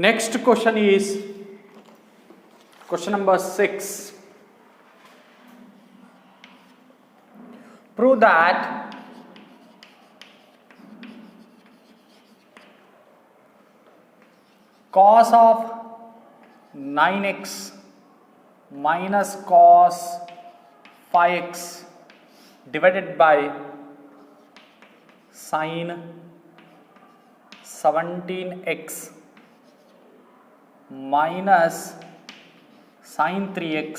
Next question is question number 6. Prove that cos of 9x minus cos 5x divided by sin 17x minus sin 3x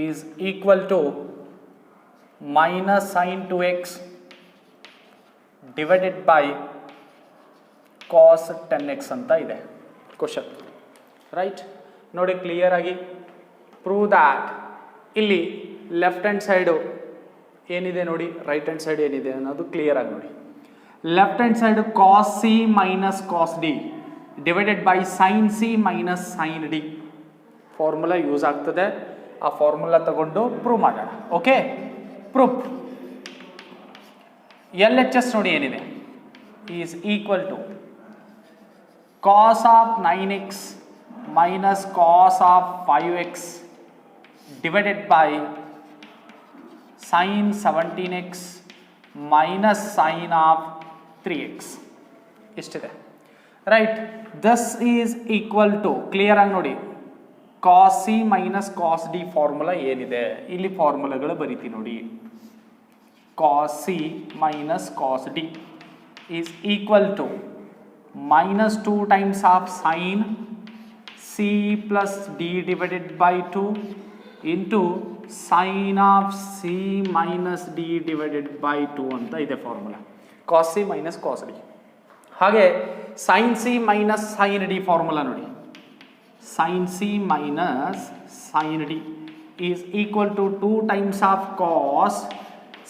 is equal to minus sin 2x divided by cos 10x ಅಂತ ಇದೆ question. Right, ನೋಡಿ clear ಆಗಿ prove that ಇಲ್ಲಿ left hand side ಏನಿದೆ ನೋಡಿ, right hand side ಏನಿದೆ ಅನ್ನೋದು clear ಆಗಿ ನೋಡಿ. Left hand side cos C minus cos d divided by sin C minus sign D formula use ಆಗ್ತದೆ. ಆ ಫಾರ್ಮುಲಾ ತಗೊಂಡು ಪ್ರೂವ್ ಮಾಡೋಣ. Okay, proof L H S ನೋಡಿ ಏನಿದೆ, is equal to cos of 9x minus cos of 5x divided by sin 17x minus sin of 3x ಇಷ್ಟಿದೆ. Right, this is equal to clear ಆಗಿ ನೋಡಿ cos C minus cos D formula ಏನಿದೆ, ಇಲ್ಲಿ ಫಾರ್ಮುಲಾಗಳು ಬರೀತೀವಿ ನೋಡಿ. Cos C minus cos D is equal to minus 2 times of sin c plus d divided by 2 into sin of c minus d divided by 2 ಅಂತ ಇದೆ formula. cos c minus cos d. ಹಾಗೆ sin c minus sin d formula ನೋಡಿ. sin c minus sin d is equal to 2 times of cos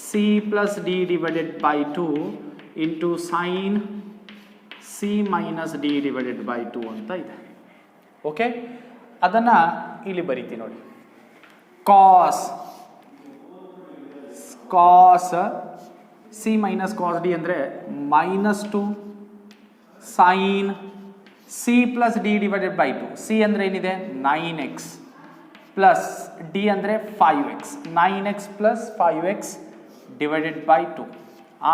c plus d divided by 2 into sin C minus D divided by 2 ಅಂತ ಇದೆ. Okay, ಅದನ್ನು ಇಲ್ಲಿ ಬರೀತೀವಿ ನೋಡಿ. Cos C minus cos D ಅಂದರೆ minus 2 sign C plus D divided by 2. C ಅಂದರೆ ಏನಿದೆ 9x plus d ಅಂದರೆ 5x. 9x plus 5x divided by 2.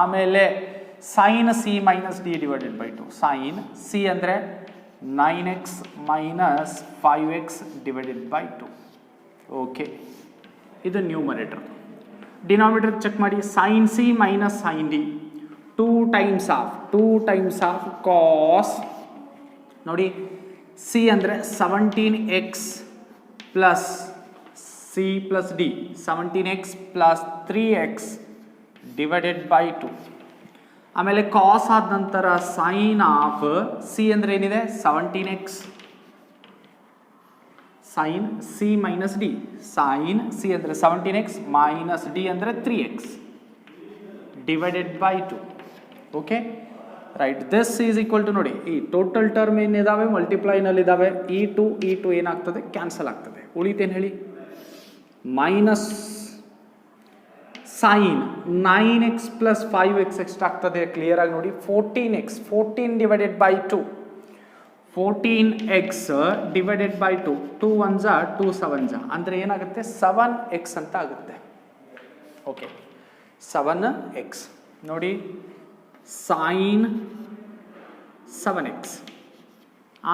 ಆಮೇಲೆ sin C minus D divided by 2. Sign C ಅಂದರೆ 9x minus 5x divided by 2. Okay, ಇದು numerator. Denominator check ಮಾಡಿ. Sin C minus sign d 2 times of cos ನೋಡಿ. C ಅಂದರೆ 17x plus c plus d 17x plus 3x divided by 2. ಆಮೇಲೆ ಕಾಸ್ ಆದ ನಂತರ sign of C ಅಂದರೆ ಏನಿದೆ 17x sin C minus d. Sign C ಅಂದರೆ 17x minus D ಅಂದರೆ 3x divided by 2. Okay, right, this is equal to ನೋಡಿ ಈ total term ಏನಿದಾವೆ ಮಲ್ಟಿಪ್ಲೈನಲ್ಲಿದ್ದಾವೆ. ಈ ಟು ಏನಾಗ್ತದೆ ಕ್ಯಾನ್ಸಲ್ ಆಗ್ತದೆ. ಉಳಿತೇನು ಹೇಳಿ, minus sine 9x plus 5x ಎಷ್ಟಾಗ್ತದೆ ಕ್ಲಿಯರ್ ಆಗಿ ನೋಡಿ. 14x 14 divided by 2 14x divided by 2 2 1 2 7 ಅಂದರೆ ಏನಾಗುತ್ತೆ 7x ಅಂತ ಆಗುತ್ತೆ. ಓಕೆ, 7x ನೋಡಿ. ಸೈನ್ 7x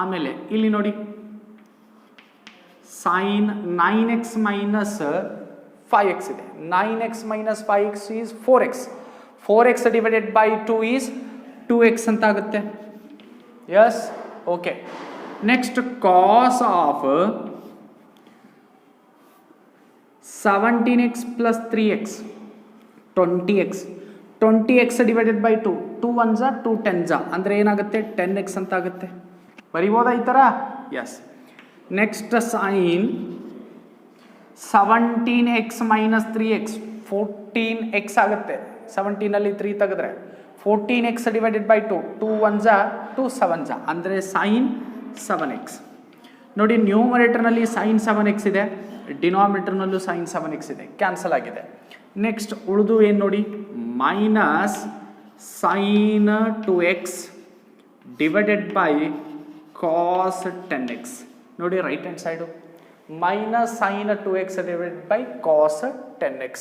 ಆಮೇಲೆ ಇಲ್ಲಿ ನೋಡಿ ಸೈನ್ 9x ಮೈನಸ್ 5x ಇದೆ. 9x minus 5x is 4x. 4x divided by 2 is 2x ಅಂತ ಆಗುತ್ತೆ. Yes, okay. Next, cos of 17x plus 3x 20x. 20x divided by 2 2 1 2 10 ಅಂದರೆ ಏನಾಗುತ್ತೆ 10x ಅಂತ ಆಗುತ್ತೆ. ಬರಿಬೋದಾ ಈ ಥರ? S. Next sine 17x minus 3x 14x ಆಗುತ್ತೆ. 17ಅಲ್ಲಿ 3 ತೆಗೆದ್ರೆ 14x ಡಿವೈಡೆಡ್ ಬೈ 2 2 1 2 7 ಅಂದರೆ ಸೈನ್ 7x ನೋಡಿ. ನ್ಯೂಮರೇಟರ್ನಲ್ಲಿ ಸೈನ್ 7x ಇದೆ, ಡಿನಾಮಿನೇಟರ್ನಲ್ಲೂ ಸೈನ್ 7x ಇದೆ, ಕ್ಯಾನ್ಸಲ್ ಆಗಿದೆ. ನೆಕ್ಸ್ಟ್ ಉಳಿದು ಏನು ನೋಡಿ, minus sine 2x divided by cos 10x ನೋಡಿ right hand side minus sine 2x divided by cos 10x.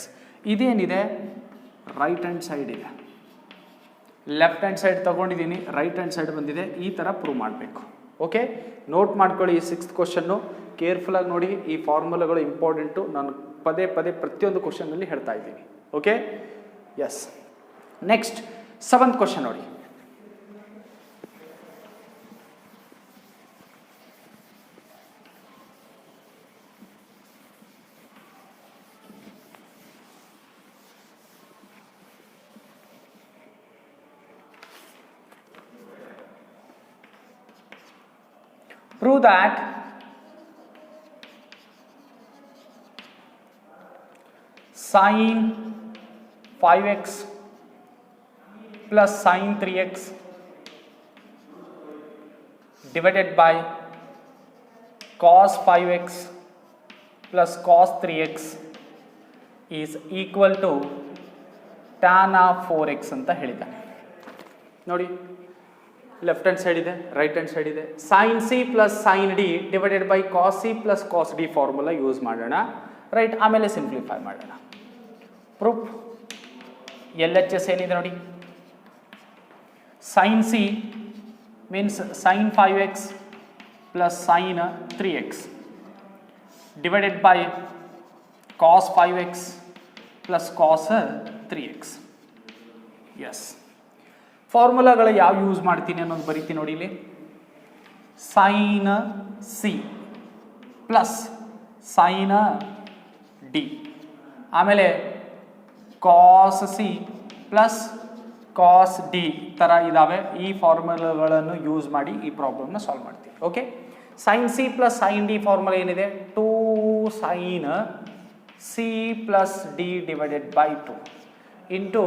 ಇದೇನಿದೆ ರೈಟ್ ಹ್ಯಾಂಡ್ ಸೈಡ್ ಇದೆ, ಲೆಫ್ಟ್ ಹ್ಯಾಂಡ್ ಸೈಡ್ ತೊಗೊಂಡಿದ್ದೀನಿ, ರೈಟ್ ಹ್ಯಾಂಡ್ ಸೈಡ್ ಬಂದಿದೆ. ಈ ಥರ ಪ್ರೂವ್ ಮಾಡಬೇಕು. ಓಕೆ, ನೋಟ್ ಮಾಡ್ಕೊಳ್ಳಿ. ಈ 6th ಕ್ವಶನ್ನು ಕೇರ್ಫುಲ್ಲಾಗಿ ನೋಡಿ. ಈ ಫಾರ್ಮುಲಾಗಳು ಇಂಪಾರ್ಟೆಂಟು. ನಾನು ಪದೇ ಪದೇ ಪ್ರತಿಯೊಂದು ಕ್ವಶನ್ನಲ್ಲಿ ಹೇಳ್ತಾ ಇದ್ದೀನಿ. Okay, yes. Next 7th question ನೋಡಿ. Prove that sin 5x plus sin 3x divided by cos 5x plus cos 3x is equal to tan of 4x ಅಂತ ಹೇಳಿದ್ದಾನೆ. ನೋಡಿ, ಲೆಫ್ಟ್ ಹ್ಯಾಂಡ್ ಸೈಡ್ ಇದೆ, ರೈಟ್ ಹ್ಯಾಂಡ್ ಸೈಡ್ ಇದೆ. Sine C plus sign D divided by cos C plus cos D formula use ಮಾಡೋಣ. Right, ಆಮೇಲೆ simplify ಮಾಡೋಣ. Proof L H S ಏನಿದೆ ನೋಡಿ. Sine C means sine 5x plus sign 3x divided by cos 5x plus cos 3x. Yes, ಫಾರ್ಮುಲಾಗಳು ಯಾವ use ಮಾಡ್ತೀನಿ ಅನ್ನೋದು ಬರೀತೀನಿ ನೋಡಿ ಇಲ್ಲಿ. Sine C plus sign D, ಆಮೇಲೆ cos C plus cos d ಥರ ಇದ್ದಾವೆ. ಈ ಫಾರ್ಮುಲಾಗಳನ್ನು ಯೂಸ್ ಮಾಡಿ ಈ ಪ್ರಾಬ್ಲಮ್ನ ಸಾಲ್ವ್ ಮಾಡ್ತೀವಿ. Okay, sign C plus sign D formula ಏನಿದೆ? 2 sign C plus D divided by 2 into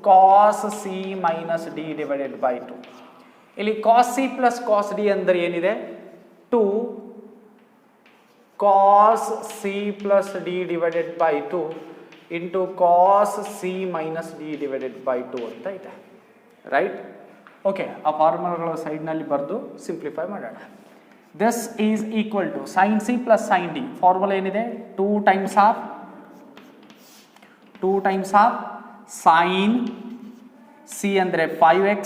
cos C minus D divided by 2. ಇಲ್ಲಿ cos C plus cos D ಅಂದರೆ ಏನಿದೆ? 2 cos C plus D divided by 2 into cos C minus D divided by 2 ಅಂತ ಇದೆ. Right, okay. ಆ ಫಾರ್ಮುಲಾಗಳ ಸೈಡ್ನಲ್ಲಿ ಬರೆದು simplify ಮಾಡೋಣ. This is equal to sin C plus sign D formula ಏನಿದೆ? 2 ಟೈಮ್ಸ್ ಆಫ್ ಸೈನ್ ಸಿ ಅಂದರೆ 5x,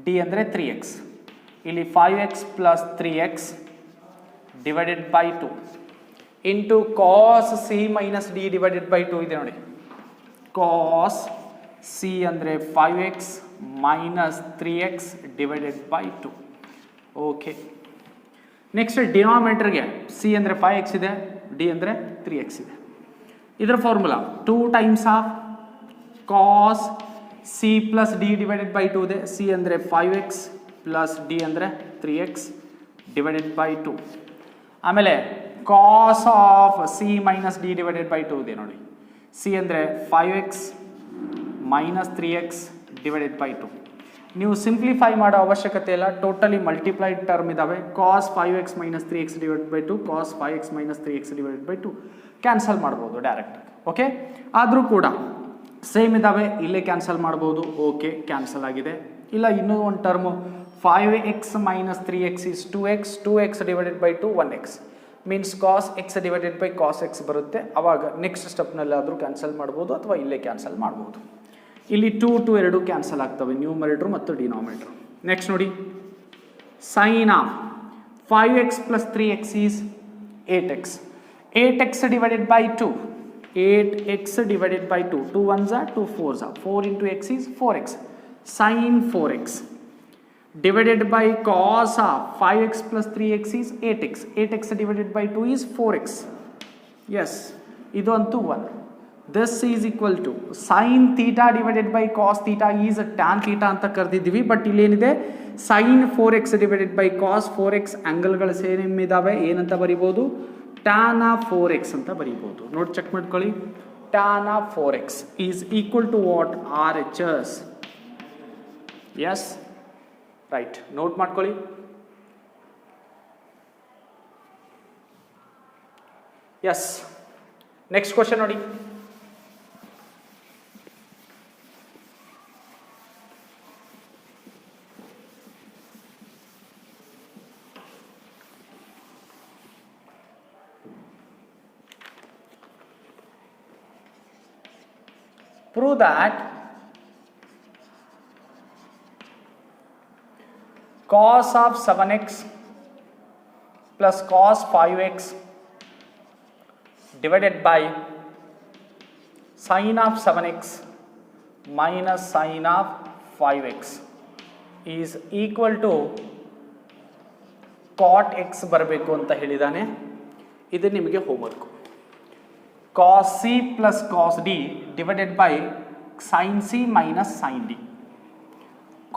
ಡಿ ಅಂದರೆ 3x. ಇಲ್ಲಿ 5x plus 3x divided by 2 into cos C minus D divided by 2 ಇದೆ ನೋಡಿ. ಕಾಸ್ ಸಿ ಅಂದರೆ 5x minus 3x divided by 2. Okay, next ಡಿನಾಮಿನೇಟರ್ಗೆ C ಅಂದರೆ 5x ಇದೆ, ಡಿ ಅಂದರೆ 3x ಇದೆ. ಇದರ formula 2 times of cos C plus D divided by 2 ಇದೆ. ಸಿ ಅಂದರೆ 5x ಪ್ಲಸ್ ಡಿ ಅಂದರೆ 3x ಡಿವೈಡೆಡ್ ಬೈ 2. ಆಮೇಲೆ cos of C minus D divided by 2 ಇದೆ ನೋಡಿ. ಸಿ ಅಂದರೆ 5x minus 3x divided by 2. ನೀವು ಸಿಂಪ್ಲಿಫೈ ಮಾಡೋ ಅವಶ್ಯಕತೆ ಇಲ್ಲ, ಟೋಟಲಿ ಮಲ್ಟಿಪ್ಲೈಡ್ ಟರ್ಮ್ ಇದ್ದಾವೆ. Cos 5x minus 3x divided by 2, cos 5x minus 3x divided by 2 cancel ಮಾಡ್ಬೋದು ಡೈರೆಕ್ಟ್. ಓಕೆ, ಆದರೂ ಕೂಡ ಸೇಮ್ ಇದ್ದಾವೆ, ಇಲ್ಲೇ ಕ್ಯಾನ್ಸಲ್ ಮಾಡ್ಬೋದು. ಓಕೆ, ಕ್ಯಾನ್ಸಲ್ ಆಗಿದೆ. ಇಲ್ಲ, ಇನ್ನೂ ಒಂದು term 5x minus 3x is 2x, 2x divided by 2 1x means cos x divided by cos x ಬರುತ್ತೆ. ಅವಾಗ ನೆಕ್ಸ್ಟ್ ಸ್ಟೆಪ್ನಲ್ಲಾದರೂ ಕ್ಯಾನ್ಸಲ್ ಮಾಡ್ಬೋದು ಅಥವಾ ಇಲ್ಲೇ ಕ್ಯಾನ್ಸಲ್ ಮಾಡ್ಬೋದು. ಇಲ್ಲಿ 2 ಎರಡು ಕ್ಯಾನ್ಸಲ್ ಆಗ್ತವೆ, ನ್ಯೂಮರೇಟ್ರು ಮತ್ತು ಡಿನಾಮಿನೇಟ್ರು. ನೆಕ್ಸ್ಟ್ ನೋಡಿ, sin of 5x plus 3x is 8x. 8x divided by 2. 8x divided by 2. 2 ones are 2 fours are. 4 into x is 4x. Sin 4x divided by cos of 5x plus 3x is 8x. 8x divided by 2 is 4x. Yes, idu antu 1. This is equal to sin theta divided by cos theta is tan theta anta ಕರೆದಿದ್ದೀವಿ. But ಇಲ್ಲಿ ಏನಿದೆ, sin 4x divided by cos 4x ಆಂಗಲ್ಗಳು same ಇದಾವೆ. ಏನಂತ ಬರಿಬೋದು? tan of 4x ಅಂತ ಬರೀಬಹುದು. ನೋಡಿ, check ಮಾಡ್ಕೊಳ್ಳಿ. tan of 4x is equal to what? RHS. Yes, right. Note ಮಾಡ್ಕೊಳ್ಳಿ. ಎಸ್, ನೆಕ್ಸ್ಟ್ ಕ್ವಶನ್ ನೋಡಿ. prove that cos of 7x plus cos 5x divided by sin of 7x minus sin of 5x is equal to cot x ಬರಬೇಕು ಅಂತ ಹೇಳಿದಾನೆ. ಇದು ನಿಮಗೆ homework. cos c plus cos d divided by sin c minus sin d.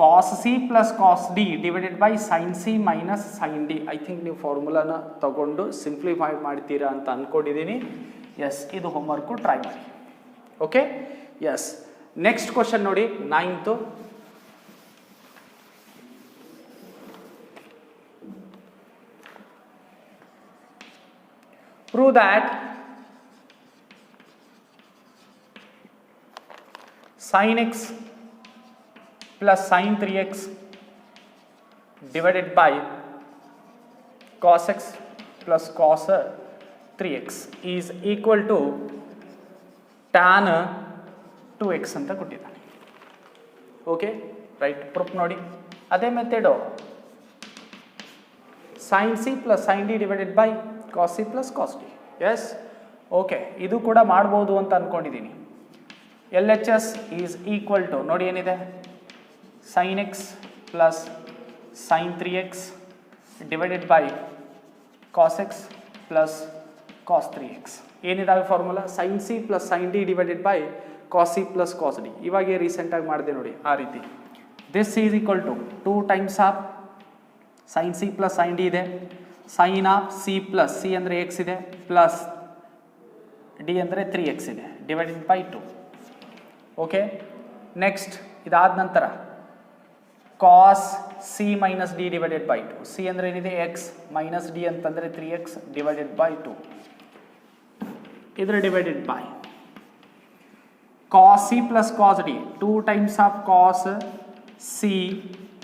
cos c plus cos d divided by sin c minus sin d. I think ನೀವು ಫಾರ್ಮುಲಾನ ತಗೊಂಡು simplify ಮಾಡ್ತೀರಾ ಅಂತ ಅಂದ್ಕೊಂಡಿದ್ದೀನಿ. ಎಸ್, ಇದು ಹೋಮ್ವರ್ಕು, ಟ್ರೈ ಮಾಡಿ. Okay, yes. Next question ನೋಡಿ, 9th. Prove that sin x plus sin 3x divided by cos x plus cos 3x is equal to tan 2x ಅಂತ ಕೊಟ್ಟಿದ್ದಾನೆ. Okay, right. ಪ್ರೂಫ್ ನೋಡಿ, ಅದೇ method. sin c plus sin d divided by cos c plus cos d. Yes, okay, ಇದು ಕೂಡ ಮಾಡ್ಬೋದು ಅಂತ ಅಂದ್ಕೊಂಡಿದ್ದೀನಿ. L H S is equal to ನೋಡಿ ಏನಿದೆ, sin x plus sin 3x divided by cos x plus cos 3x. ಏನಿದಾವೆ formula? sin c plus sin d divided by cos c plus cos d. ಇವಾಗೆ ರೀಸೆಂಟಾಗಿ ಮಾಡಿದೆ ನೋಡಿ, ಆ ರೀತಿ. This is equal to 2 times of sin c plus sin d ಇದೆ, sin of c plus c ಅಂದರೆ x ಇದೆ, ಪ್ಲಸ್ d ಅಂದರೆ 3x ಇದೆ, ಡಿವೈಡೆಡ್ ಬೈ 2. ಓಕೆ, ನೆಕ್ಸ್ಟ್ ಇದಾದ ನಂತರ cos c minus d divided by 2. c ಅಂದರೆ ಏನಿದೆ x, minus d ಅಂತಂದರೆ 3x ಡಿವೈಡೆಡ್ ಬೈ 2. ಇದರ divided by cos c plus cos d, 2 times of cos c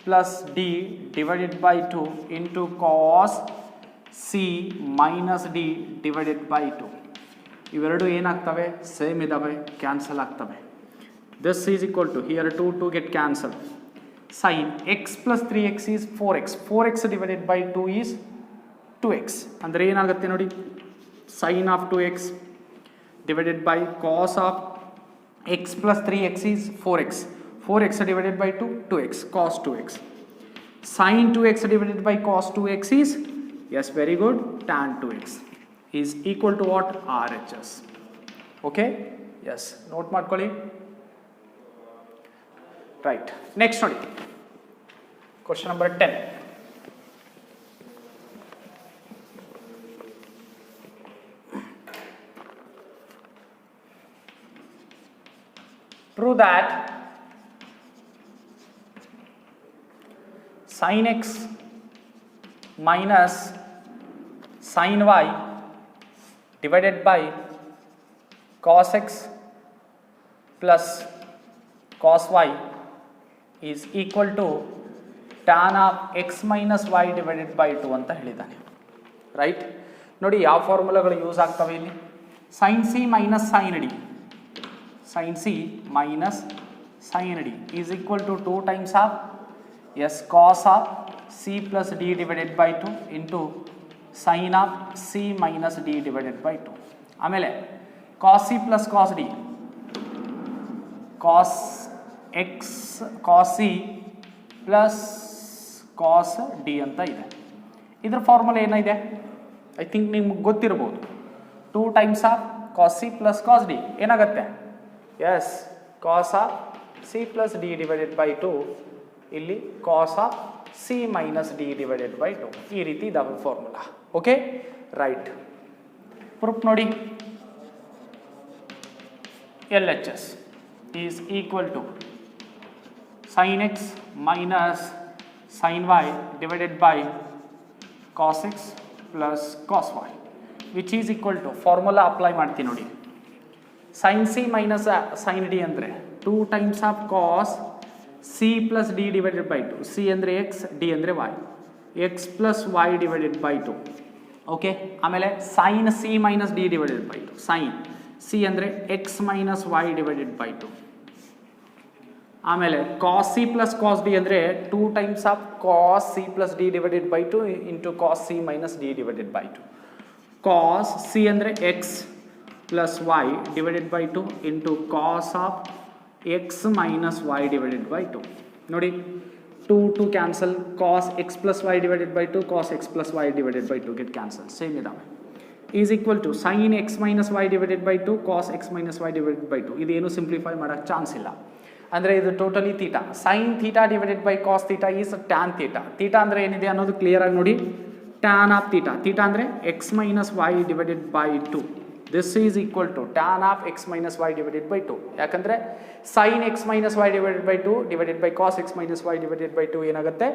plus d divided by 2 into cos c minus d divided by 2. ಇವೆರಡು ಏನಾಗ್ತವೆ? Same ಇದಾವೆ, cancel ಆಗ್ತವೆ. this is equal to, here 2 get cancelled. sin x plus 3x is 4x. 4x divided by 2 is 2x. ಅಂದರೆ ಏನಾಗುತ್ತೆ ನೋಡಿ, sin of 2x divided by cos of x plus 3x is 4x. 4x divided by 2, 2x, cos 2x. sin 2x divided by cos 2x is, yes, very good, tan 2x is equal to what? RHS. Okay, yes, note ಮಾಡ್ಕೊಳ್ಳಿ. Right, next ನೋಡಿ, question number 10. Prove that sin x minus sin y divided by cos x plus cos y is equal to tan of x minus y divided by 2 ಅಂತ ಹೇಳಿದ್ದಾನೆ. Right, ನೋಡಿ ಯಾವ ಫಾರ್ಮುಲಾಗಳು use ಆಗ್ತವೆ ಇಲ್ಲಿ. sin c minus sin d, sin c minus sin d is equal to 2 times of, yes, cos of c plus d divided by 2 into sin of c minus d divided by 2. ಆಮೇಲೆ cos c plus cos d, cos x cos c plus cos d ಅಂತ ಇದೆ. ಇದರ formula ಏನಿದೆ? I think ನಿಮ್ಗೆ ಗೊತ್ತಿರ್ಬೋದು. 2 times of cos c plus cos d ಏನಾಗುತ್ತೆ? Yes, cos of c plus d divided by 2, ಇಲ್ಲಿ cos of c minus d divided by 2. ಈ ರೀತಿ ಇದಾವೆ ಫಾರ್ಮುಲಾ. Okay, right. ಪ್ರೂಫ್ ನೋಡಿ, LHS is equal to sin x minus sin y divided by cos x plus cos y, which is equal to, formula apply ಮಾಡ್ತೀನಿ ನೋಡಿ. sin c minus sin d ಅಂದರೆ 2 times of cos c plus d divided by 2. c ಅಂದರೆ x, d ಅಂದರೆ y, x plus y divided by 2. ಓಕೆ, ಆಮೇಲೆ sin c minus d divided by 2. sin C ಅಂದರೆ X minus Y divided by 2. ಆಮೇಲೆ cos C plus cos D ಅಂದರೆ 2 times of cos C plus D divided by 2 into cos C minus D divided by 2. Cos C ಅಂದರೆ X plus Y divided by 2 into cos of X minus Y divided by 2. ನೋಡಿ 2 cancel, cos X plus Y divided by 2 cos X plus Y divided by 2 get cancel, same ಇದಾವೆ. Is equal to sine X minus Y divided by 2 cos X minus Y divided by 2. ಇದೇನು simplify ಮಾಡೋಕ್ಕೆ chance ಇಲ್ಲ, ಅಂದರೆ ಇದು totally theta. Sine theta divided by cos theta is tan theta. Theta ಅಂದರೆ ಏನಿದೆ ಅನ್ನೋದು clear ಆಗಿ ನೋಡಿ. ಟ್ಯಾನ್ ಆಫ್ ಥೀಟಾ, ಥೀಟಾ ಅಂದರೆ X minus Y divided by 2. This is equal to tan of X minus Y divided by 2. ಯಾಕಂದರೆ sin X minus Y divided by 2 divided by cos X minus Y divided by 2 ಏನಾಗುತ್ತೆ,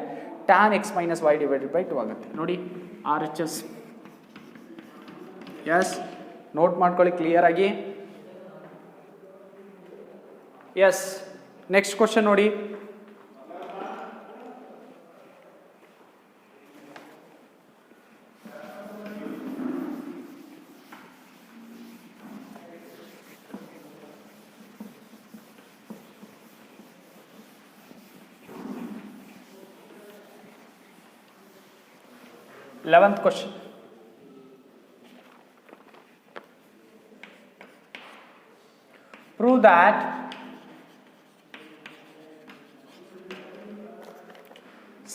tan x minus Y divided by 2 ಆಗುತ್ತೆ. ನೋಡಿ R H S. Yes, note ಮಾಡ್ಕೊಳ್ಳಿ clear ಆಗಿ. Yes, next question ನೋಡಿ. Eleventh question. Prove that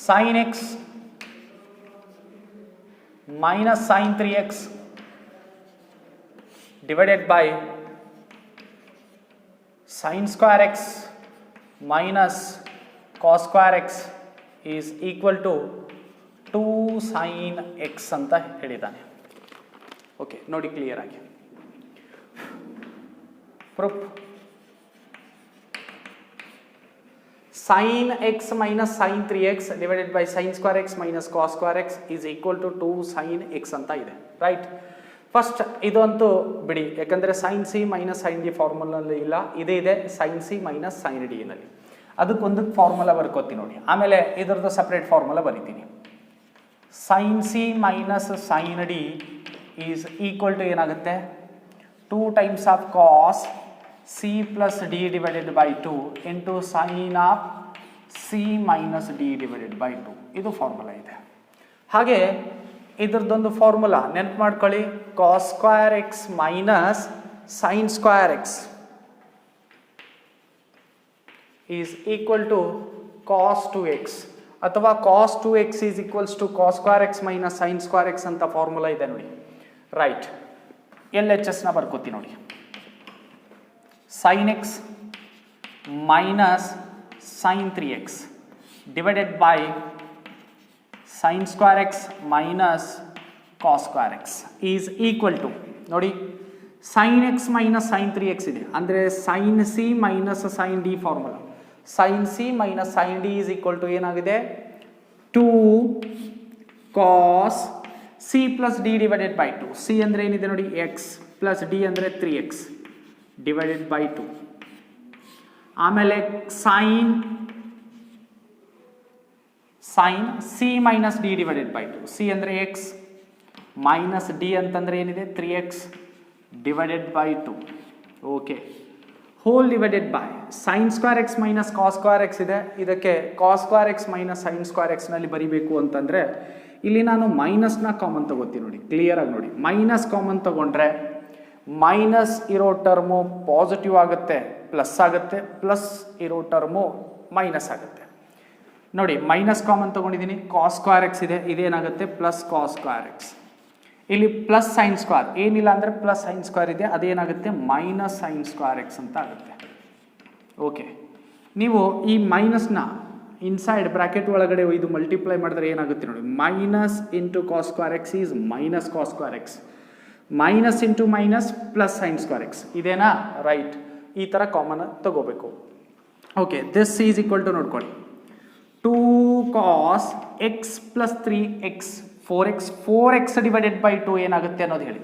sin x minus sin 3x divided by sin square x minus cos square x is equal to 2 sin x ಅಂತ ಹೇಳಿದ್ದಾನೆ. Okay, ನೋಡಿ clear ಆಗಿ. Proof: sin x minus sin 3x divided by sin square x minus cos square x is equal to 2 sin x ಅಂತ ಇದೆ, right. First ಇದಂತೂ ಬಿಡಿ, ಯಾಕಂದರೆ sin c minus sin d ಫಾರ್ಮುಲಲ್ಲಿ ಇಲ್ಲ, ಇದೇ ಇದೆ sin c minus sin d ನಲ್ಲಿ. ಅದಕ್ಕೊಂದು ಫಾರ್ಮುಲಾ ಬರ್ಕೋತೀನಿ ನೋಡಿ, ಆಮೇಲೆ ಇದರದ್ದು ಸಪ್ರೇಟ್ ಫಾರ್ಮುಲಾ ಬರೀತೀನಿ. sin c minus sin d is equal to ಏನಾಗುತ್ತೆ, 2 times of cos c plus D divided by 2 into sine of c minus D divided by 2. ಇದು formula ಇದೆ. ಹಾಗೆ ಇದ್ರದ್ದೊಂದು ಫಾರ್ಮುಲಾ ನೆನಪು ಮಾಡ್ಕೊಳ್ಳಿ, cos square X minus sign square X is equal to cos 2x, ಅಥವಾ cos 2x is equals to cos square X minus sign square x ಅಂತ formula ಇದೆ ನೋಡಿ, ರೈಟ್. ಎಲ್ ಎಚ್ ಎಸ್ನ ಬರ್ಕೋತೀನಿ ನೋಡಿ. sin x minus sin 3x divided by sin square x minus cos square x is equal to, ನೋಡಿ sin x minus sin 3x ಇದೆ, ಅಂದರೆ sin c minus sin d formula. sin c minus sin d is equal to ಏನಾಗಿದೆ, 2 cos c plus d divided by 2. c ಅಂದರೆ ಏನಿದೆ ನೋಡಿ x plus d ಅಂದರೆ 3x divided by 2. ಆಮೇಲೆ sin c minus d divided by 2. c ಅಂದರೆ x minus d ಅಂತಂದ್ರೆ ಏನಿದೆ 3x divided by 2. Okay, whole divided by sin square x minus cos square x ಇದೆ, ಇದಕ್ಕೆ cos square x minus sin square x ನಲ್ಲಿ ಬರಿಬೇಕು ಅಂತಂದ್ರೆ ಇಲ್ಲಿ ನಾನು ಮೈನಸ್ನ ಕಾಮನ್ ತಗೋತೀನಿ ನೋಡಿ, ಕ್ಲಿಯರ್ ಆಗಿ ನೋಡಿ. ಮೈನಸ್ ಕಾಮನ್ ತಗೊಂಡ್ರೆ ಮೈನಸ್ ಇರೋ ಟರ್ಮು ಪಾಸಿಟಿವ್ ಆಗುತ್ತೆ, ಪ್ಲಸ್ ಆಗುತ್ತೆ, ಪ್ಲಸ್ ಇರೋ ಟರ್ಮು ಮೈನಸ್ ಆಗುತ್ತೆ ನೋಡಿ. ಮೈನಸ್ ಕಾಮನ್ ತಗೊಂಡಿದ್ದೀನಿ, ಕಾಸ್ ಸ್ಕ್ವೇರ್ ಎಕ್ಸ್ ಇದೆ, ಇದೇನಾಗುತ್ತೆ ಪ್ಲಸ್ ಕಾಸ್ ಸ್ಕ್ವೇರ್ ಎಕ್ಸ್. ಇಲ್ಲಿ ಪ್ಲಸ್ ಸೈನ್ ಸ್ಕ್ವೇರ್ ಏನಿಲ್ಲ ಅಂದರೆ ಪ್ಲಸ್ ಸೈನ್ ಸ್ಕ್ವೇರ್ ಇದೆ, ಅದೇನಾಗುತ್ತೆ ಮೈನಸ್ ಸೈನ್ ಸ್ಕ್ವೇರ್ ಎಕ್ಸ್ ಅಂತ ಆಗುತ್ತೆ. ಓಕೆ, ನೀವು ಈ ಮೈನಸ್ನ ಇನ್ಸೈಡ್ ಬ್ರಾಕೆಟ್ ಒಳಗಡೆ ಇದು ಮಲ್ಟಿಪ್ಲೈ ಮಾಡಿದ್ರೆ ಏನಾಗುತ್ತೆ ನೋಡಿ, minus into cos square X is minus cos square X, minus into minus plus sign square x, ಇದೇನಾ, ರೈಟ್. ಈ ಥರ ಕಾಮನ್ ತಗೋಬೇಕು. Okay, this is equal to ನೋಡ್ಕೊಳ್ಳಿ, 2 cos X plus 3x 4x divided by 2 ಏನಾಗುತ್ತೆ ಅನ್ನೋದು ಹೇಳಿ.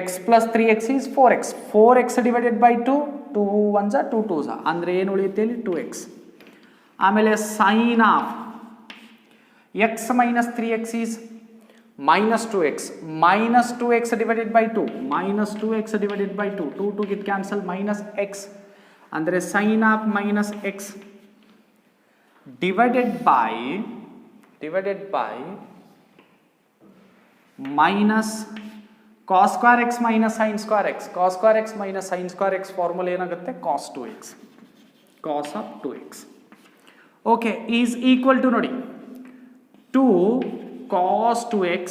x plus 3x is 4x divided by 2, 2 1 2 2 ಅಂದರೆ ಏನು ಉಳಿಯುತ್ತೆ ಇಲ್ಲಿ 2x. ಆಮೇಲೆ sign of x minus 3x is minus 2x minus 2x divided by 2 minus 2x divided by 2 2 2 get cancel minus x ಅಂದರೆ sin of minus x divided by minus cos square x minus sin square x cos square x minus sin square x formula ಏನಾಗುತ್ತೆ cos 2x cos of 2x okay is equal to ನೋಡಿ 2 cos 2x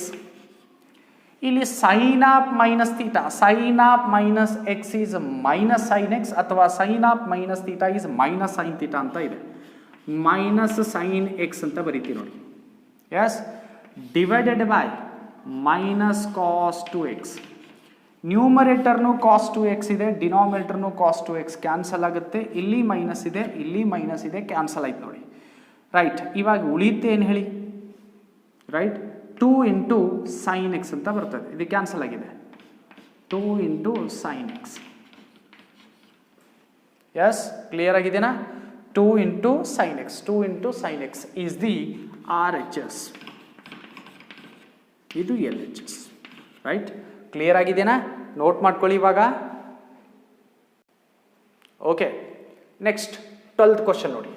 ಇಲ್ಲಿ sin of minus theta sin of minus x is minus sin x ಅಥವಾ sin of minus theta is minus sin theta ಅಂತ ಇದೆ minus sin x ಅಂತ ಬರೀತೀವಿ ನೋಡಿ yes divided by minus cos 2x ನ್ಯೂಮರೇಟರ್ನು cos 2x ಇದೆ ಡಿನಾಮಿನೇಟರ್ನು cos 2x cancel ಆಗುತ್ತೆ ಇಲ್ಲಿ minus ಇದೆ cancel ಆಯ್ತು ನೋಡಿ ರೈಟ್ ಇವಾಗ ಉಳಿಯುತ್ತೆ ಏನು ಹೇಳಿ ರೈಟ್ 2 ಇಂಟು ಸೈನ್ ಎಕ್ಸ್ ಅಂತ ಬರ್ತದೆ ಇದು ಕ್ಯಾನ್ಸಲ್ ಆಗಿದೆ 2 into sine X yes clear ಆಗಿದೆನಾ 2 into sine X is the R H S ಇದು L H S right clear ಆಗಿದೆನಾ ನೋಟ್ ಮಾಡ್ಕೊಳ್ಳಿ ಇವಾಗ ಓಕೆ ನೆಕ್ಸ್ಟ್ 12th ಕ್ವಶನ್ ನೋಡಿ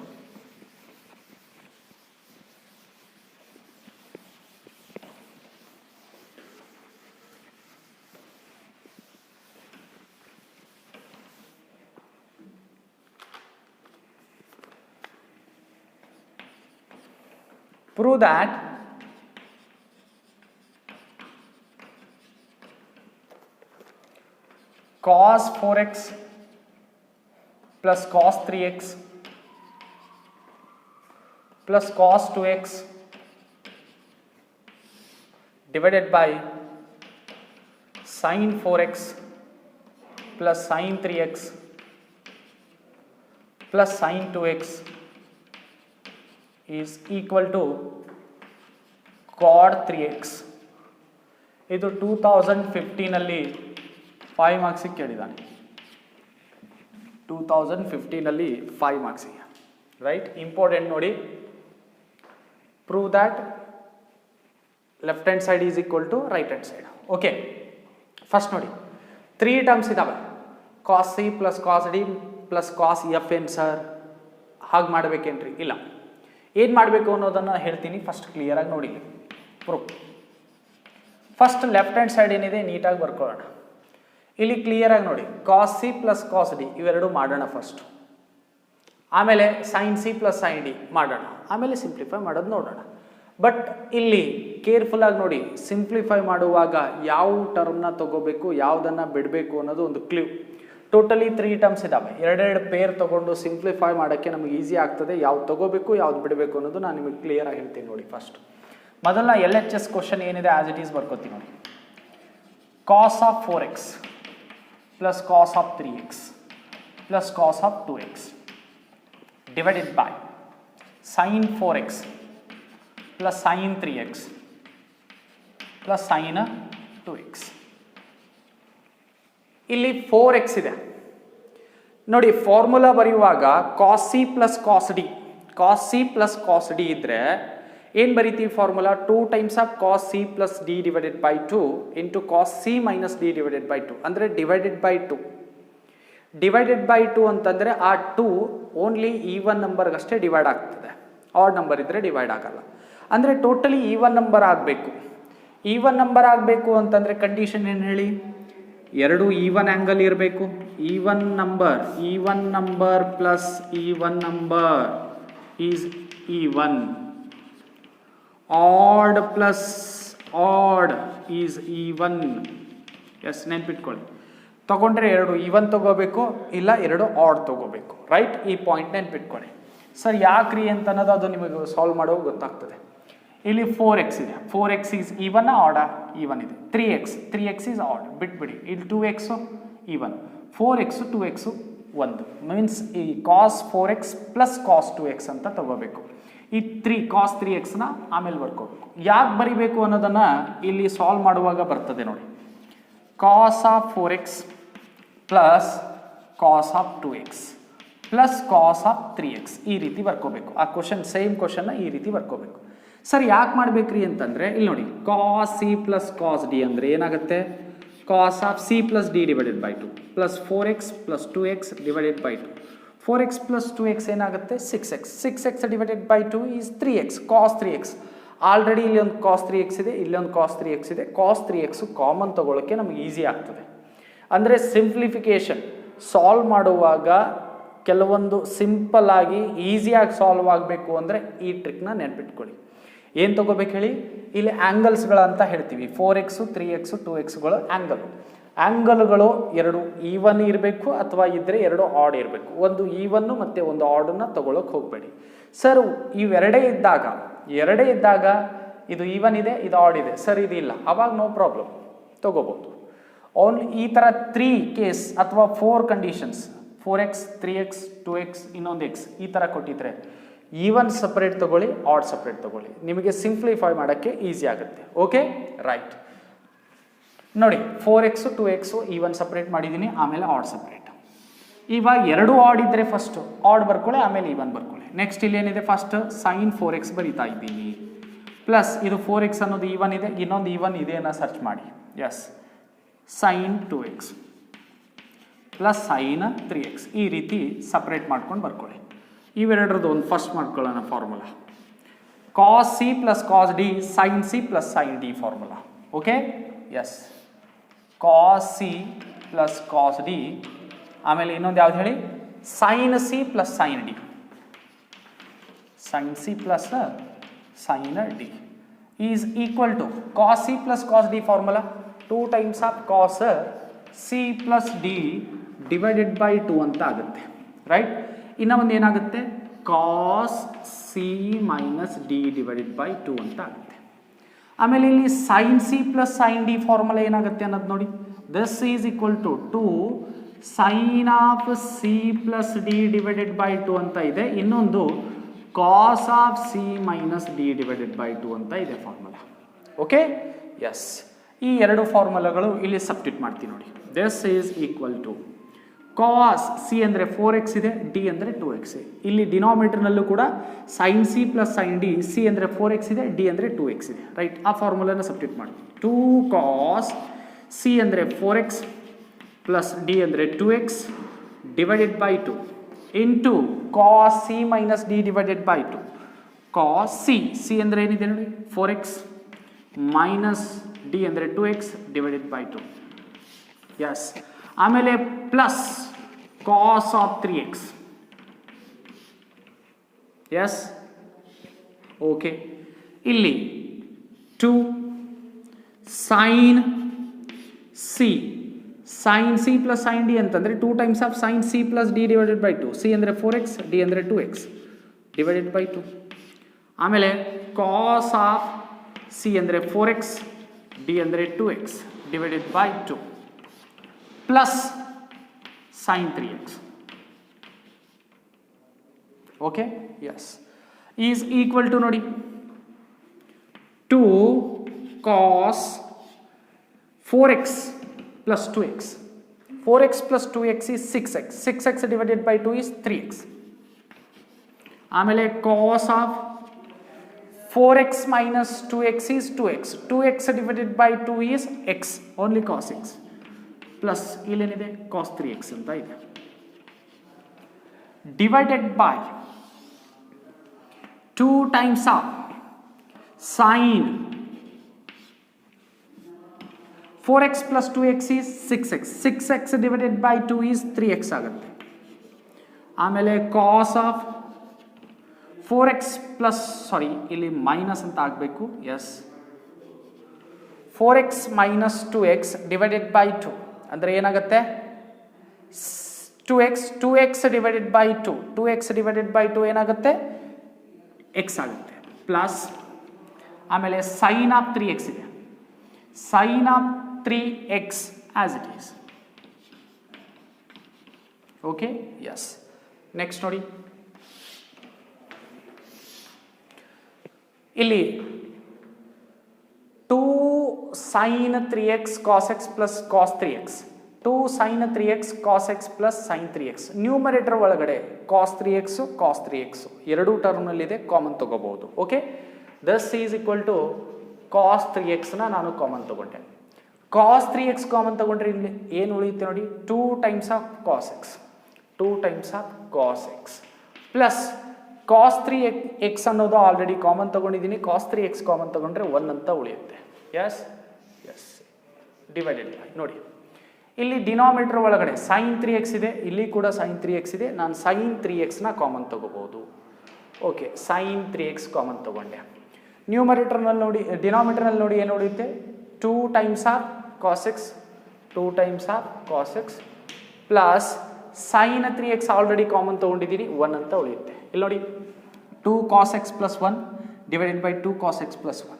prove that cos 4x plus cos 3x plus cos 2x divided by sin 4x plus sin 3x plus sin 2x is equal to cot 3x ಇದು 2015 ಅಲ್ಲಿ 5 marks ಕೇಳಿದಾನೆ 2015 ಅಲ್ಲಿ 5 marks right important ನೋಡಿ prove that left hand side is equal to right hand side okay first ನೋಡಿ 3 terms ಇದಾವೆ cos c plus cos d plus cos f ಏನ್ sir ಹಾಗೆ ಮಾಡಬೇಕೇನ್ರಿ ಇಲ್ಲ ಏನು ಮಾಡಬೇಕು ಅನ್ನೋದನ್ನು ಹೇಳ್ತೀನಿ ಫಸ್ಟ್ ಕ್ಲಿಯರಾಗಿ ನೋಡಿ proof first left hand side ಏನಿದೆ ನೀಟಾಗಿ ಬರ್ಕೊಳ್ಳೋಣ ಇಲ್ಲಿ ಕ್ಲಿಯರಾಗಿ ನೋಡಿ cos c plus cos d ಇವೆರಡು ಮಾಡೋಣ ಫಸ್ಟ್ ಆಮೇಲೆ sin c plus sin d ಮಾಡೋಣ ಆಮೇಲೆ ಸಿಂಪ್ಲಿಫೈ ಮಾಡೋದು ನೋಡೋಣ ಬಟ್ ಇಲ್ಲಿ ಕೇರ್ಫುಲ್ ಆಗಿ ನೋಡಿ ಸಿಂಪ್ಲಿಫೈ ಮಾಡುವಾಗ ಯಾವ ಟರ್ಮ್ನ ತಗೋಬೇಕು ಯಾವುದನ್ನು ಬಿಡಬೇಕು ಅನ್ನೋದು ಒಂದು ಕ್ಲೂ ಟೋಟಲಿ 3 ಟರ್ಮ್ಸ್ ಇದಾವೆ ಎರಡೆರಡು ಪೇರ್ ತೊಗೊಂಡು ಸಿಂಪ್ಲಿಫೈ ಮಾಡೋಕ್ಕೆ ನಮಗೆ ಈಸಿ ಆಗ್ತದೆ ಯಾವ್ದು ತೊಗೋಬೇಕು ಯಾವ್ದು ಬಿಡಬೇಕು ಅನ್ನೋದು ನಾನು ನಿಮಗೆ ಕ್ಲಿಯರಾಗಿ ಹೇಳ್ತೀನಿ ನೋಡಿ ಫಸ್ಟ್ ಮೊದಲ ಎಲ್ ಎಚ್ ಎಸ್ ಕ್ವಶನ್ ಏನಿದೆ ಆಸ್ ಇಟ್ ಈಸ್ ಬರ್ಕೋತೀನಿ ನೋಡಿ cos of 4x plus cos of 3x plus cos of 2x divided by sin 4x plus sin 3x plus sin 2x ಇಲ್ಲಿ 4x ಇದೆ ನೋಡಿ ಫಾರ್ಮುಲಾ ಬರೆಯುವಾಗ cos c plus cos d ಇದ್ರೆ ಏನು ಬರೀತೀವಿ formula 2 times of cos c plus d divided by 2 into cos c minus d divided by 2 ಅಂದರೆ divided by 2 ಅಂತಂದರೆ ಆ 2 ಓನ್ಲಿ ಈವನ್ ನಂಬರ್ಗಷ್ಟೇ ಡಿವೈಡ್ ಆಗ್ತದೆ ಆಡ್ ನಂಬರ್ ಇದ್ದರೆ ಡಿವೈಡ್ ಆಗಲ್ಲ ಅಂದರೆ ಟೋಟಲಿ ಈವನ್ ನಂಬರ್ ಆಗಬೇಕು ಅಂತಂದರೆ ಕಂಡೀಷನ್ ಏನು ಹೇಳಿ ಎರಡು ಈವನ್ ಆ್ಯಂಗಲ್ ಇರಬೇಕು even number plus even number is even odd plus odd is even yes ನೆನ್ಪಿಟ್ಕೊಳ್ಳಿ ತಗೊಂಡ್ರೆ ಎರಡು ಈವನ್ ತಗೋಬೇಕು ಇಲ್ಲ ಎರಡು ಆಡ್ ತಗೋಬೇಕು ರೈಟ್ ಈ ಪಾಯಿಂಟ್ ನೆನ್ಪಿಟ್ಕೊಳ್ಳಿ ಸರ್ ಯಾಕ್ರಿ ಅಂತ ಅನ್ನೋದು ಅದು ನಿಮಗೆ ಸಾಲ್ವ್ ಮಾಡೋ ಗೊತ್ತಾಗ್ತದೆ ಇಲ್ಲಿ 4x ಇದೆ 4x ಈಸ್ ಈವನ್ ಆಡ ಈವನ್ ಇದೆ 3x ಈಸ್ ಆಡ್ ಬಿಟ್ಬಿಡಿ ಇಲ್ಲಿ 2x even 4x 2x 1 means ಈ cos 4x plus cos 2x ಅಂತ ತಗೋಬೇಕು ಈ cos 3xನ ಆಮೇಲೆ ಬರ್ಕೋಬೇಕು ಯಾಕೆ ಬರಿಬೇಕು ಅನ್ನೋದನ್ನು ಇಲ್ಲಿ ಸಾಲ್ವ್ ಮಾಡುವಾಗ ಬರ್ತದೆ ನೋಡಿ cos of 4x plus cos of 2x plus cos of 3x ಈ ರೀತಿ ಬರ್ಕೋಬೇಕು ಆ ಕ್ವಶನ್ ಸೇಮ್ ಕ್ವಶನ್ನ ಈ ರೀತಿ ಬರ್ಕೋಬೇಕು ಸರ್ ಯಾಕೆ ಮಾಡಬೇಕ್ರಿ ಅಂತಂದರೆ ಇಲ್ಲಿ ನೋಡಿ cos C plus cos D ಅಂದರೆ ಏನಾಗುತ್ತೆ cos of C plus D divided by 2 plus 4x plus 2x divided by 2 4x plus 2x ಏನಾಗುತ್ತೆ 6x 6x divided by 2 is 3x cos 3x already ಇಲ್ಲಿ ಒಂದು ಕಾಸ್ 3x ಇದೆ ಇಲ್ಲೊಂದು ಕಾಸ್ 3x ಇದೆ ಕಾಸ್ 3x common ತಗೊಳ್ಳೋಕ್ಕೆ ನಮಗೆ easy ಆಗ್ತದೆ. ಅಂದರೆ ಸಿಂಪ್ಲಿಫಿಕೇಶನ್ ಸಾಲ್ವ್ ಮಾಡುವಾಗ ಕೆಲವೊಂದು ಸಿಂಪಲ್ ಆಗಿ ಈಸಿಯಾಗಿ ಸಾಲ್ವ್ ಆಗಬೇಕು ಅಂದರೆ ಈ ಟ್ರಿಕ್ನ ನೆನ್ಪಿಟ್ಕೊಳ್ಳಿ. ಏನು ತೊಗೋಬೇಕು ಹೇಳಿ, ಇಲ್ಲಿ ಆ್ಯಂಗಲ್ಸ್ಗಳಂತ ಹೇಳ್ತೀವಿ 4x 3x 2xಗಳು ಆ್ಯಂಗಲ್ಗಳು ಎರಡು ಈವನ್ ಇರಬೇಕು ಅಥವಾ ಇದ್ದರೆ ಎರಡು ಆಡ್ ಇರಬೇಕು. ಒಂದು ಈವನ್ನು ಮತ್ತು ಒಂದು ಆಡನ್ನು ತೊಗೊಳಕ್ಕೆ ಹೋಗಬೇಡಿ. ಸರ್ ಇವೆರಡೇ ಇದ್ದಾಗ ಇದು ಈವನ್ ಇದೆ ಇದು ಆಡ್ ಇದೆ ಸರ್ ಇದು ಇಲ್ಲ, ಅವಾಗ ನೋ ಪ್ರಾಬ್ಲಮ್ ತೊಗೋಬೋದು. ಓನ್ಲಿ ಈ ಥರ 3 ಕೇಸ್ ಅಥವಾ 4 ಕಂಡೀಷನ್ಸ್ 4x 3x 2x ಇನ್ನೊಂದು x ಈ ಥರ ಕೊಟ್ಟಿದ್ರೆ ಈವನ್ ಸಪ್ರೇಟ್ ತೊಗೊಳ್ಳಿ ಆಡ್ ಸಪ್ರೇಟ್ ತೊಗೊಳ್ಳಿ, ನಿಮಗೆ ಸಿಂಪ್ಲಿಫೈ ಮಾಡೋಕ್ಕೆ ಈಸಿ ಆಗುತ್ತೆ. ಓಕೆ ರೈಟ್, ನೋಡಿ 4x 2x ಈವನ್ ಸಪ್ರೇಟ್ ಮಾಡಿದ್ದೀನಿ, ಆಮೇಲೆ ಆಡ್ ಸಪ್ರೇಟ್. ಇವಾಗ ಎರಡು ಆಡ್ ಇದ್ದರೆ ಫಸ್ಟ್ ಆಡ್ ಬರ್ಕೊಳ್ಳಿ ಆಮೇಲೆ ಈವನ್ ಬರ್ಕೊಳ್ಳಿ. ನೆಕ್ಸ್ಟ್ ಇಲ್ಲಿ ಏನಿದೆ ಫಸ್ಟ್ ಸೈನ್ 4x ಬರೀತಾ ಇದ್ದೀನಿ ಪ್ಲಸ್ ಇದು 4x ಅನ್ನೋದು ಈವನ್ ಇದೆ, ಇನ್ನೊಂದು ಈವನ್ ಇದೆ ಅನ್ನೋ ಸರ್ಚ್ ಮಾಡಿ. S sign 2x plus sine 3x ಈ ರೀತಿ ಸಪ್ರೇಟ್ ಮಾಡ್ಕೊಂಡು ಬರ್ಕೊಳ್ಳಿ. ಇವೆರಡರದ್ದು ಒಂದು ಫಸ್ಟ್ ಮಾಡ್ಕೊಳ್ಳೋಣ formula cos C plus cos d sign C plus sign D formula. Okay yes cos C plus cos d ಆಮೇಲೆ ಇನ್ನೊಂದು ಯಾವ್ದು ಹೇಳಿ sin C plus sign D sign C plus sign d is equal to cos C plus cos D formula 2 times of cos C plus D divided by 2 ಅಂತ ಆಗುತ್ತೆ. Right, ಇನ್ನು ಒಂದು ಏನಾಗುತ್ತೆ cos C minus D divided by 2 ಅಂತ ಆಗುತ್ತೆ. ಆಮೇಲೆ ಇಲ್ಲಿ sine C plus sign D formula ಏನಾಗುತ್ತೆ ಅನ್ನೋದು ನೋಡಿ, this is equal to 2 sine of C plus D divided by 2 ಅಂತ ಇದೆ, ಇನ್ನೊಂದು cos of C minus D divided by 2 ಅಂತ ಇದೆ ಫಾರ್ಮುಲಾ. ಓಕೆ ಎಸ್, ಈ ಎರಡು ಫಾರ್ಮುಲಾಗಳು ಇಲ್ಲಿ ಸಬ್ಸ್ಟಿಟ್ಯೂಟ್ ಮಾಡ್ತೀವಿ ನೋಡಿ. This is equal to cos C ಅಂದರೆ 4x ಇದೆ, ಡಿ ಅಂದರೆ 2x. ಇಲ್ಲಿ ಡಿನಾಮಿನೇಟರ್ನಲ್ಲೂ ಕೂಡ sin C plus sign d, c ಅಂದರೆ 4x ಇದೆ, ಡಿ ಅಂದರೆ 2x ಇದೆ. ರೈಟ್, ಆ ಫಾರ್ಮುಲಾನ ಸಬ್ಸ್ಟಿಟ್ಯೂಟ್ ಮಾಡಿ 2 ಕಾಸ್ ಸಿ ಅಂದರೆ 4x ಪ್ಲಸ್ ಡಿ ಅಂದರೆ 2x divided by 2 into cos C minus D divided by 2 cos C ಅಂದರೆ ಏನಿದೆ ನೋಡಿ 4x ಮೈನಸ್ ಡಿ ಅಂದರೆ 2x ಡಿವೈಡೆಡ್ ಬೈ 2. ಎಸ್, ಆಮೇಲೆ plus cos of 3x. Yes okay, ಇಲ್ಲಿ 2 sign C plus sign d ಅಂತಂದರೆ 2 times of sign C plus D divided by 2. C ಅಂದರೆ 4x d ಅಂದರೆ 2x divided by 2. ಆಮೇಲೆ cos of C ಅಂದರೆ 4x d ಅಂದರೆ 2x divided by 2 plus sign 3x. Okay yes, is equal to ನೋಡಿ 2 ಕಾಸ್ 4x plus 2x. 4x plus 2x is 6x. 6x divided by 2 is 3x. ಆಮೇಲೆ cos of 4x minus 2x is 2x. 2x divided by 2 is x. Only cos x. Plus ಇಲ್ಲೇನಿದೆ cos 3x ಅಂತ ಇದೆ. Divided by 2 times of sin 4x plus 2x is 6x. 6x divided by 2 is 3x ಆಗುತ್ತೆ. ಆಮೇಲೆ cos of 4x plus ಇಲ್ಲಿ minus ಅಂತ ಆಗಬೇಕು. S, 4x minus 2x divided by 2 ಅಂದರೆ ಏನಾಗುತ್ತೆ 2x divided by 2. 2x divided by 2 ಏನಾಗುತ್ತೆ x ಆಗುತ್ತೆ. Plus ಆಮೇಲೆ ಸೈನ್ ಆಫ್ 3x ಇದೆ. Sine of 3x as it is. Okay, yes. Next ನೋಡಿ, ಇಲ್ಲಿ 2 sin 3x cos x plus cos 3x. 2 sin 3x cos x plus sin 3x. Numerator ಒಳಗಡೆ cos 3x cos 3x ಎರಡೂ ಟರ್ಮ್ನಲ್ಲಿದೆ, common ತಗೋಬಹುದು. Okay, this is equal to cos 3x ನಾನು common ತಗೊಂಡೆ. ಕಾಸ್ 3x common ತಗೊಂಡ್ರೆ ಇಲ್ಲಿ ಏನು ಉಳಿಯುತ್ತೆ ನೋಡಿ, 2 times of cos x, 2 times of cos X plus cos 3x ಅನ್ನೋದು ಆಲ್ರೆಡಿ ಕಾಮನ್ ತಗೊಂಡಿದ್ದೀನಿ, ಕಾಸ್ 3x ಕಾಮನ್ ತಗೊಂಡ್ರೆ 1 ಅಂತ ಉಳಿಯುತ್ತೆ. ಎಸ್ ಎಸ್ ಡಿವೈಡೆಡ್ ಬೈ ನೋಡಿ ಇಲ್ಲಿ ಡಿನಾಮಿನೇಟರ್ ಒಳಗಡೆ sin 3x ಇದೆ, ಇಲ್ಲಿ ಕೂಡ sin 3x ಇದೆ, ನಾನು sin 3xನ ಕಾಮನ್ ತಗೋಬಹುದು. ಓಕೆ, sin 3x ಕಾಮನ್ ತಗೊಂಡೆ. ನ್ಯೂಮರೇಟರ್ನಲ್ಲಿ ನೋಡಿ, ಡಿನಾಮಿನೇಟರ್ನಲ್ಲಿ ನೋಡಿ ಏನು ಉಳಿಯುತ್ತೆ, 2 times of cos x, 2 times of cos X plus sin 3x already common ತಗೊಂಡಿದ್ದೀನಿ 1 ಅಂತ ಉಳಿಯುತ್ತೆ. ಇಲ್ಲಿ ನೋಡಿ 2 cos x plus 1 divided by 2 cos x plus 1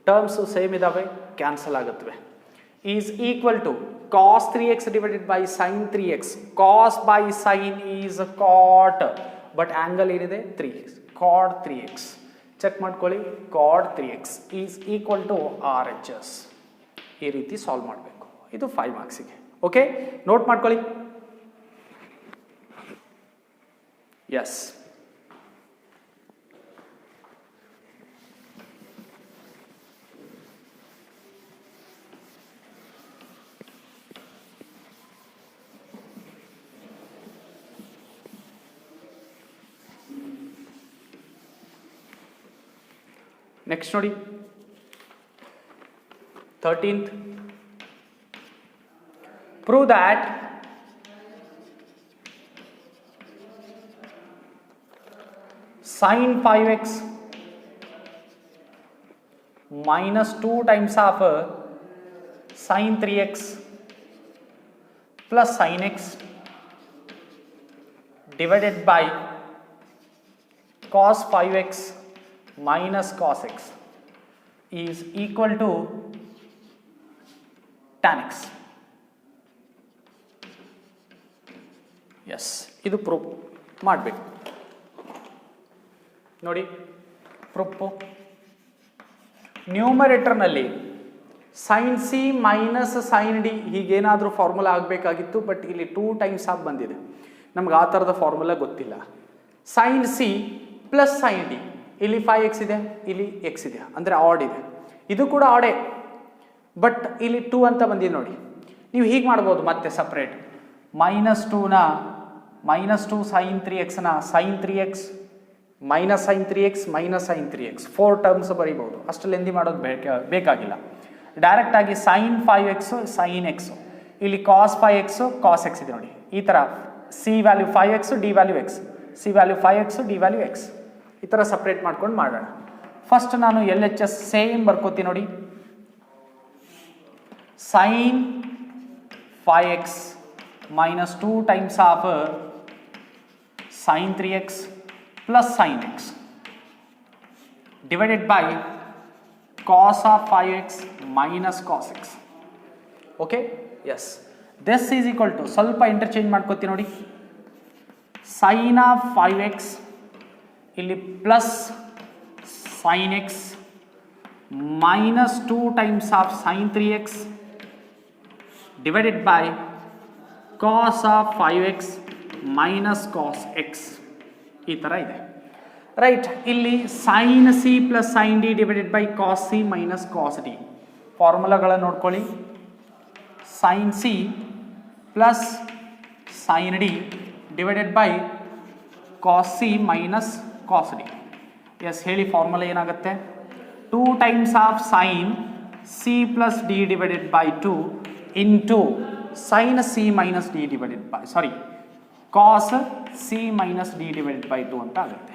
terms same ಇದಾವೆ, ಕ್ಯಾನ್ಸಲ್ ಆಗುತ್ತವೆ. Is equal to cos 3x divided by sin 3x. cos by sin is cot, but angle ಏನಿದೆ 3, cot 3x. Check ಮಾಡ್ಕೊಳ್ಳಿ, cot 3x is equal to RHS. ಈ ರೀತಿ solve ಮಾಡಬೇಕು. ಇದು 5 ಮಾರ್ಕ್ಸಿಗೆ. Okay, note ಮಾಡ್ಕೊಳ್ಳಿ. ಎಸ್, ನೆಕ್ಸ್ಟ್ ನೋಡಿ 13th. Prove that sin 5x minus 2 times of sin 3x plus sin x divided by cos 5x minus cos x is equal to tan x. Yes, ಇದು proof ಮಾಡಬೇಕು ನೋಡಿ. Proof ನ್ಯೂಮರೇಟರ್ನಲ್ಲಿ sine C minus sign D ಹೀಗೇನಾದರೂ formula ಆಗಬೇಕಾಗಿತ್ತು, but ಇಲ್ಲಿ 2 times of ಬಂದಿದೆ, ನಮ್ಗೆ ಆ ಥರದ ಫಾರ್ಮುಲಾ ಗೊತ್ತಿಲ್ಲ. Sine C plus sign d, ಇಲ್ಲಿ 5x ಇದೆ, ಇಲ್ಲಿ x ಇದೆ, ಅಂದರೆ ಆಡ್ ಇದೆ. ಇದು ಕೂಡ ಆಡೇ, ಬಟ್ ಇಲ್ಲಿ 2 ಅಂತ ಬಂದಿದೆ ನೋಡಿ. ನೀವು ಹೀಗೆ ಮಾಡ್ಬೋದು ಮತ್ತೆ ಸಪ್ರೇಟ್, -2ನ -2 sin 3xನ sin 3x minus sin 3x minus sin 3x 4 terms ಬರೀಬಹುದು. ಅಷ್ಟು ಲೆಂದಿ ಮಾಡೋದು ಬೇಕಾಗಿಲ್ಲ. ಡೈರೆಕ್ಟಾಗಿ sin 5x sin x, ಇಲ್ಲಿ cos 5x cos x ಇದೆ ನೋಡಿ. ಈ ಥರ C value 5x D value x, C value 5x D value x, ಈ ಥರ ಸಪ್ರೇಟ್ ಮಾಡ್ಕೊಂಡು ಮಾಡೋಣ. ಫಸ್ಟ್ ನಾನು LHS ಸೇಮ್ ಬರ್ಕೋತೀನಿ ನೋಡಿ. sin 5x minus 2 times of sin 3x plus sin x divided by cos of 5x minus cos x. Okay, yes, this is equal to, ಸ್ವಲ್ಪ interchange ಮಾಡ್ಕೋತೀನಿ ನೋಡಿ, sin of 5x ಇಲ್ಲಿ plus sin x minus 2 times of sin 3x divided by cos of 5x minus cos x. ಈ ಥರ ಇದೆ right. ಇಲ್ಲಿ sin c plus sin d divided by cos c minus cos d. ಫಾರ್ಮುಲಾಗಳನ್ನು ನೋಡ್ಕೊಳ್ಳಿ. sin c plus sin d divided by cos c minus cos d. Yes, ಹೇಳಿ formula ಏನಾಗುತ್ತೆ, 2 times of sin c plus d divided by 2 into sin c minus D divided by cos c minus D divided by 2 ಅಂತ ಆಗುತ್ತೆ.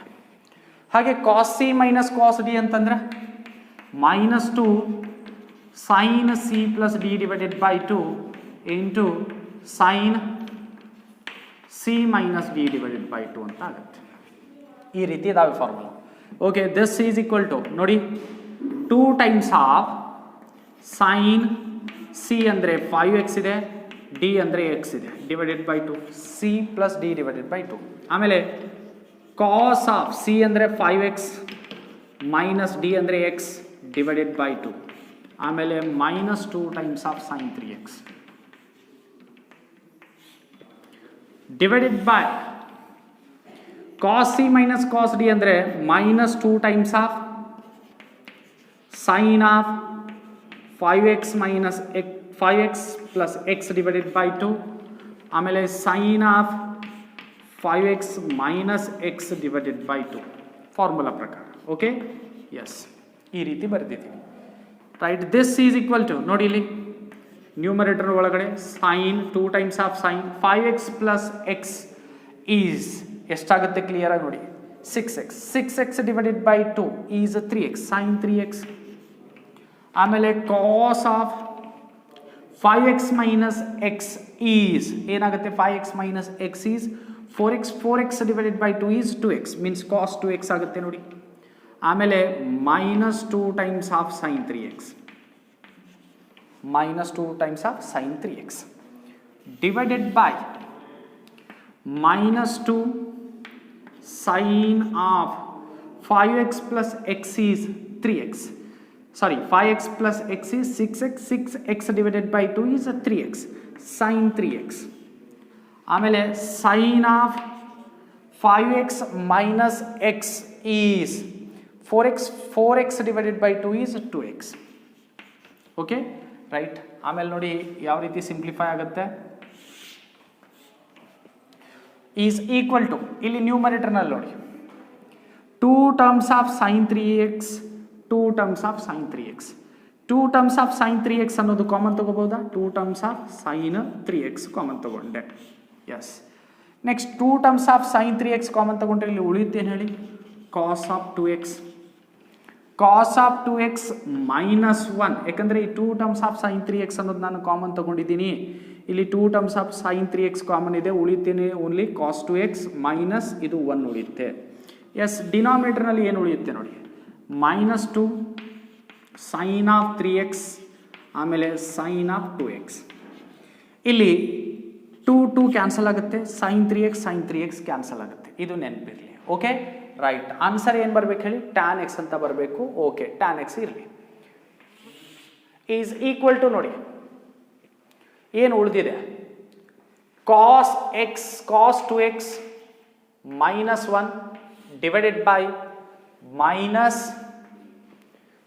ಹಾಗೆ cos c minus cos d ಅಂತಂದರೆ -2 sin c plus D divided by 2 into sin c minus D divided by 2 ಅಂತ ಆಗುತ್ತೆ. ಈ ರೀತಿ ಇದಾವೆ formula. Okay, this is equal to ನೋಡಿ 2 ಟೈಮ್ಸ್ ಆಫ್ sin c ಅಂದರೆ 5x ಇದೆ, ಡಿ ಅಂದರೆ x ಇದೆ, divided by 2 c plus D divided by 2. ಆಮೇಲೆ ಕಾಸ್ ಆಫ್ c ಅಂದರೆ 5x ಮೈನಸ್ ಡಿ ಅಂದರೆ x ಡಿವೈಡೆಡ್ ಬೈ 2. ಆಮೇಲೆ -2 times of sin 3x divided by cos c minus cos d ಅಂದರೆ -2 times of sine of 5x minus 5x plus x divided by 2, ಆಮೇಲೆ sign of 5x minus x divided by 2 formula ಪ್ರಕಾರ. Okay, yes, ಈ ರೀತಿ ಬರೆದಿದ್ದೀವಿ. Right, this is equal to, ನೋಡಿ ಇಲ್ಲಿ numerator ಒಳಗಡೆ sine 2 times of sine 5x plus x is ಎಷ್ಟಾಗುತ್ತೆ clear ಆಗಿ ನೋಡಿ, 6x. 6x divided by 2 is 3x, sine 3x. ಆಮೇಲೆ cos of 5x minus X is ಏನಾಗುತ್ತೆ, 5x minus X is 4x. 4x divided by 2 is 2x, means cos 2x ಆಗುತ್ತೆ ನೋಡಿ. ಆಮೇಲೆ minus 2 times of sine 3x, minus 2 times of sin 3x divided by minus 2 sin of 5x plus x is 3x. Sorry, 5x plus x is 6x. 6x divided by 2 is 3x, sin 3x. ಆಮೇಲೆ sin of 5x minus x is 4x. 4x divided by 2 is 2x. Okay, right. ಆಮೇಲೆ ನೋಡಿ ಯಾವ ರೀತಿ simplify ಆಗುತ್ತೆ, is equal to, ಇಲ್ಲಿ ನ್ಯೂಮರೇಟರ್ನಲ್ಲಿ ನೋಡಿ 2 terms of sine 3x, 2 terms of sine 3x. 2 terms of sine 3x ಅನ್ನೋದು ಕಾಮನ್ ತಗೋಬೋದಾ, 2 terms of sine 3x common ತಗೊಂಡೆ. Yes, next 2 terms of sine 3x common ತಗೊಂಡ್ರೆ ಇಲ್ಲಿ ಉಳಿಯುತ್ತೇನು ಹೇಳಿ, cos of 2x. Cos of 2x minus 1, ಯಾಕಂದರೆ ಈ 2 terms of sine 3x ಅನ್ನೋದು ನಾನು ಕಾಮನ್ ತಗೊಂಡಿದ್ದೀನಿ. ಇಲ್ಲಿ 2 terms of sine 3x common ಇದೆ, ಉಳಿತೇನೆ ಓನ್ಲಿ ಕಾಸ್ 2x ಮೈನಸ್ ಇದು 1 ಉಳಿಯುತ್ತೆ. ಎಸ್, ಡಿನಾಮಿನೇಟರ್ನಲ್ಲಿ ಏನು ಉಳಿಯುತ್ತೆ ನೋಡಿ, ಮೈನಸ್ 2 ಸೈನ್ ಆಫ್ 3x ಆಮೇಲೆ ಸೈನ್ ಆಫ್ 2x. ಇಲ್ಲಿ 2 ಕ್ಯಾನ್ಸಲ್ ಆಗುತ್ತೆ, ಸೈನ್ 3x ಕ್ಯಾನ್ಸಲ್ ಆಗುತ್ತೆ, ಇದು ನೆನಪಿರಲಿ. Okay, right. ಆನ್ಸರ್ ಏನು ಬರ್ಬೇಕು ಹೇಳಿ, ಟ್ಯಾನ್ ಎಕ್ಸ್ ಅಂತ ಬರಬೇಕು. ಓಕೆ, ಟ್ಯಾನ್ ಎಕ್ಸ್ ಇರಲಿ. ಈಸ್ ಈಕ್ವಲ್ ಟು ನೋಡಿ ಏನು ಉಳಿದಿದೆ, cos x, cos 2x minus 1 divided by minus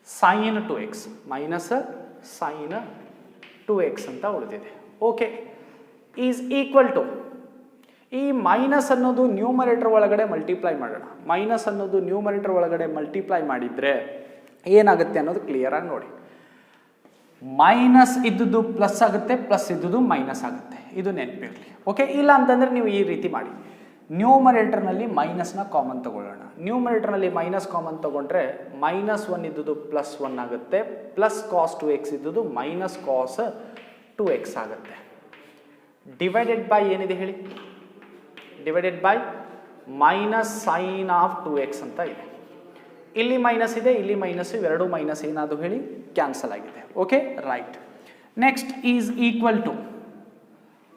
sine 2x, minus sine 2x ಅಂತ ಉಳಿದಿದೆ. ಓಕೆ, ಈಸ್ ಈಕ್ವಲ್ ಟು, ಈ ಮೈನಸ್ ಅನ್ನೋದು ನ್ಯೂಮರೇಟರ್ ಒಳಗಡೆ ಮಲ್ಟಿಪ್ಲೈ ಮಾಡೋಣ. ಮೈನಸ್ ಅನ್ನೋದು ನ್ಯೂಮರೇಟರ್ ಒಳಗಡೆ ಮಲ್ಟಿಪ್ಲೈ ಮಾಡಿದರೆ ಏನಾಗುತ್ತೆ ಅನ್ನೋದು ಕ್ಲಿಯರ್ ಆಗಿ ನೋಡಿ. ಮೈನಸ್ ಇದ್ದುದು ಪ್ಲಸ್ ಆಗುತ್ತೆ, ಪ್ಲಸ್ ಇದ್ದುದು ಮೈನಸ್ ಆಗುತ್ತೆ, ಇದು ನೆನಪಿರಲಿ. ಓಕೆ, ಇಲ್ಲ ಅಂತಂದರೆ ನೀವು ಈ ರೀತಿ ಮಾಡಿ, ನ್ಯೂಮರೇಟರ್ನಲ್ಲಿ ಮೈನಸ್ನ ಕಾಮನ್ ತಗೊಳ್ಳೋಣ. ನ್ಯೂಮರೇಟರ್ನಲ್ಲಿ ಮೈನಸ್ ಕಾಮನ್ ತಗೊಂಡ್ರೆ ಮೈನಸ್ 1 ಇದ್ದುದು ಪ್ಲಸ್ 1 ಆಗುತ್ತೆ, plus cos 2x ಇದ್ದುದು minus cos 2x ಆಗುತ್ತೆ. ಡಿವೈಡೆಡ್ ಬೈ ಏನಿದೆ ಹೇಳಿ, divided by minus sine of 2x ಅಂತ ಇದೆ. ಇಲ್ಲಿ ಮೈನಸ್ ಇದೆ, ಇಲ್ಲಿ ಮೈನಸ್, ಇವೆರಡು ಮೈನಸ್ ಏನಾದರೂ ಹೇಳಿ ಕ್ಯಾನ್ಸಲ್ ಆಗಿದೆ. Okay, right. Next is equal to